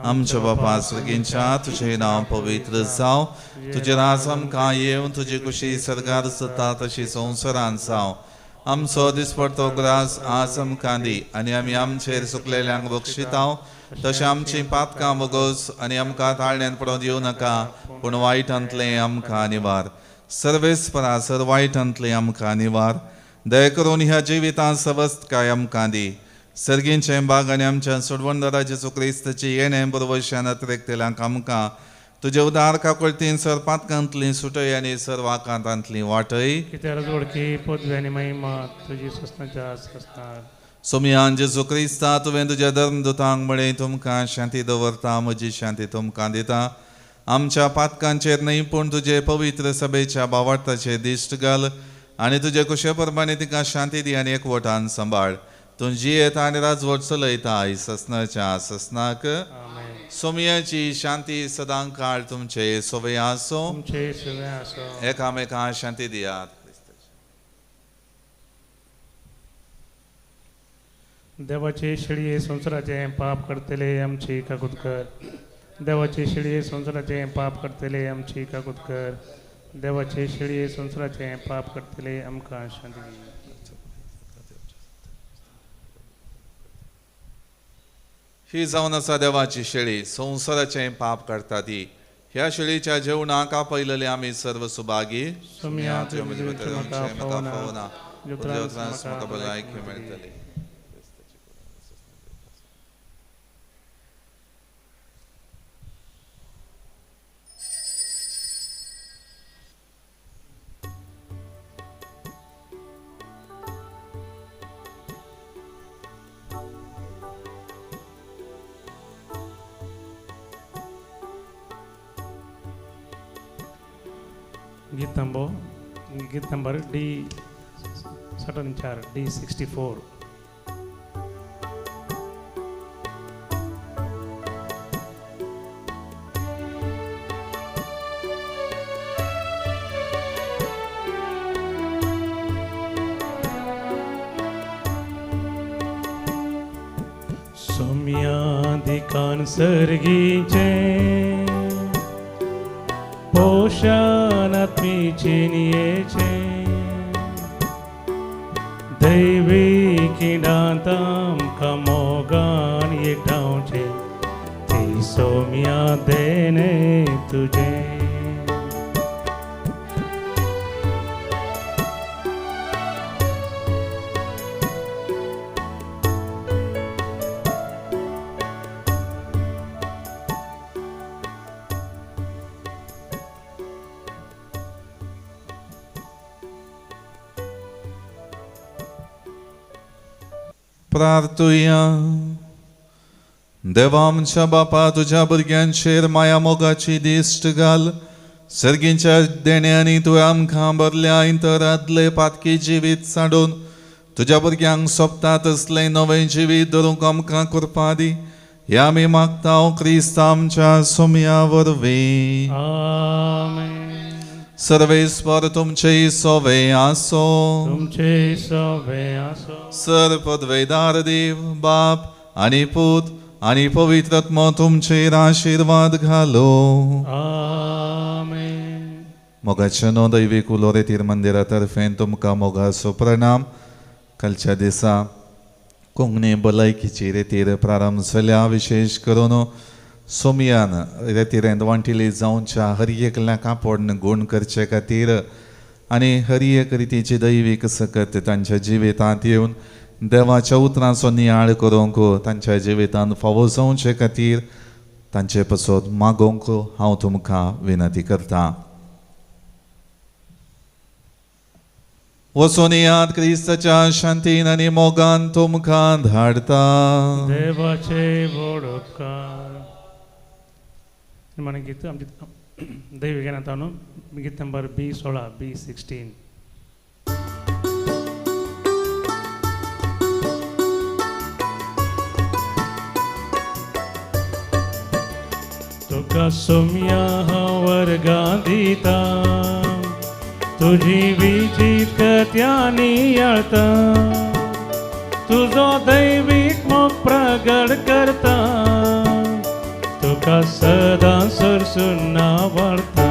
आमच्या बापा स्वर्गींच्या तुजें नांव पवित्र जावं तुजें राज आमकां येवं तुजी कुशी सर्गार जाता तशी संवसारांत जावं. आमचो दिसपडटो ग्रास आज आमकां दी आनी आमी आमचेर चुकलेल्यांक बक्षिताव तशें आमची पातकां वगोस आनी आमकां ताळण्यांत पडोवन दिवं नाका पूण वायटांतलें आमकां निवार. सर्वेस्परा सर वायटांतलें आमकां निवार. दया करून ह्या जिवितांत सवस्तकाय आमकां दी. सर्गींचें बाग आनी आमच्या सोडवणदारा जेजू क्रिस्ताची येणें बरोवशान अत्रेकतेल्यांक आमकां तुजे उदार काकुळटीन सर पातकांतलीं सुटय आनी सर वाकांतांतलीं वाटय. कित्याक जोडकी पदवी आनी महिमा तुजी ससनाच्या ससनार. सोमयान जेजू क्रिस्ता तुवें तुज्या धर्मदुतांक म्हळें तुमकां शांती दवरता म्हजी शांती तुमकां दिता. आमच्या पातकांचेर न्ही पूण तुजे पवित्र सभेच्या भावार्थाचे दिश्ट घाल आनी तुजे कुशे प्रमाणे तिका शांती दी आनी एकवटान सांबाळ तूं जियेता आनी राजवट चलयता ससनाच्या ससनाक सोमयाची शांती सदां काळ तुमचे सोवे आसो तुमचे सगळे असो एकामेकां शांती दियात. देवाचे शिळये संसाराचे पाप करतले आमची काकूत कर. देवाचे शिळये संसाराचे पाप करतले आमची काकूत कर. देवाचे शिळये संसाराचे पाप करतले आमकां शांती दी. ही जावन आसा देवाची शेळी संवसाराचें पाप करता ती. ह्या शेळीच्या जेवणाक आपयलेले आमी सर्व सुभागी सोम्या म्हाका भलायकी मेळटली. गीत नंबर D74 D64. सोम्याधिकान सर्गीचे पोषणात्मीचे नियेचे दैवी किडांताम कमोगान एकठावचे ती सोम्या देणे तुझे. प्रार्थुया. देवा आमच्या बापा तुझ्या भुरग्यांचेर माया मोगाची दिश्ट घाल. सर्गींच्या देण्यानी तुवें आमकां बरल्या इंतरांतले पातकी जिवीत साडून तुझ्या भुरग्यांक सोबता तसलें नवें जिवीत धरूंक आमकां कृपा दी. हें आमी मागता क्रिस्त आमच्या सोम्या वरवीं. आमेन. सर्वेस्वर तुमचे सोवे आसो. तुमचे सोवे आसो. सर्वपदवेदार देव बाप आनी पूत आनी पवित्रात्मा तुमचेर आशीर्वाद घालो. आमेन. मोगाच्या नो दैवीक उलोरेतीर मंदिरा तर्फे तुमकां मोगाचो प्रणाम. कालच्या दिसा कोंकणी भलायकीची रेतीर प्रारंभ जाल्या. विशेष करून सोमयान रेतीरेंत वांटिली जावच्या हर एकल्या कापड गूण करचे खातीर आनी हर एक रितीची दैवीक सकत तांच्या जिवितांत येवन देवाच्या उतरांचो नियाळ करूंक तांच्या जिवितांत फावो जावचे खातीर तांचे पासत मागोवंक हांव तुमकां विनंती करता. वचून याद क्रिस्ताच्या शांतीन आनी मोगान तुमकां धाडता. देवाचे व्हड उपकार. मन गीत आमचे दैवी गाण्यात आणून गीत नंबर B16 B16. तुका सोम्या वर्गां दिता तुझी विजीत कत्यांनी याळता तुजो दैवीक मोग प्रगट करता तुका सदां सरसून आवडटा.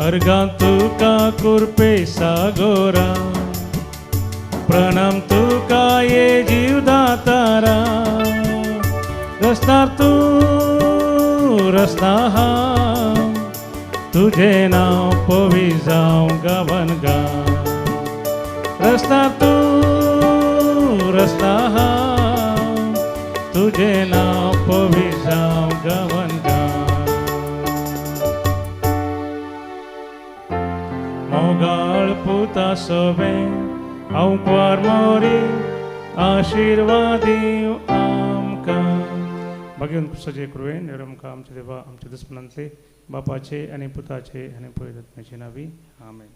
अर्गां तुका कुरपे सागोरा प्रणाम तुका ये जीवदातारा. रस्तार तूं रस्ता हांव तुझे नांव पवी जावं गांवान गांव. रस्तार तूं रस्ता हांव तुझे नांव पवी जावं गांवान गांव. मोगाळ पुता सोबे हांव क्वार मोरी आशिर्वादी आमकां भाग्यवन पुस्तकाचे कृपेन आमकां आमचे देवा आमच्या दुस्मनांतले बापाचे आणि पुताचे आणि पवित्र आत्म्याचे नावी आमेन.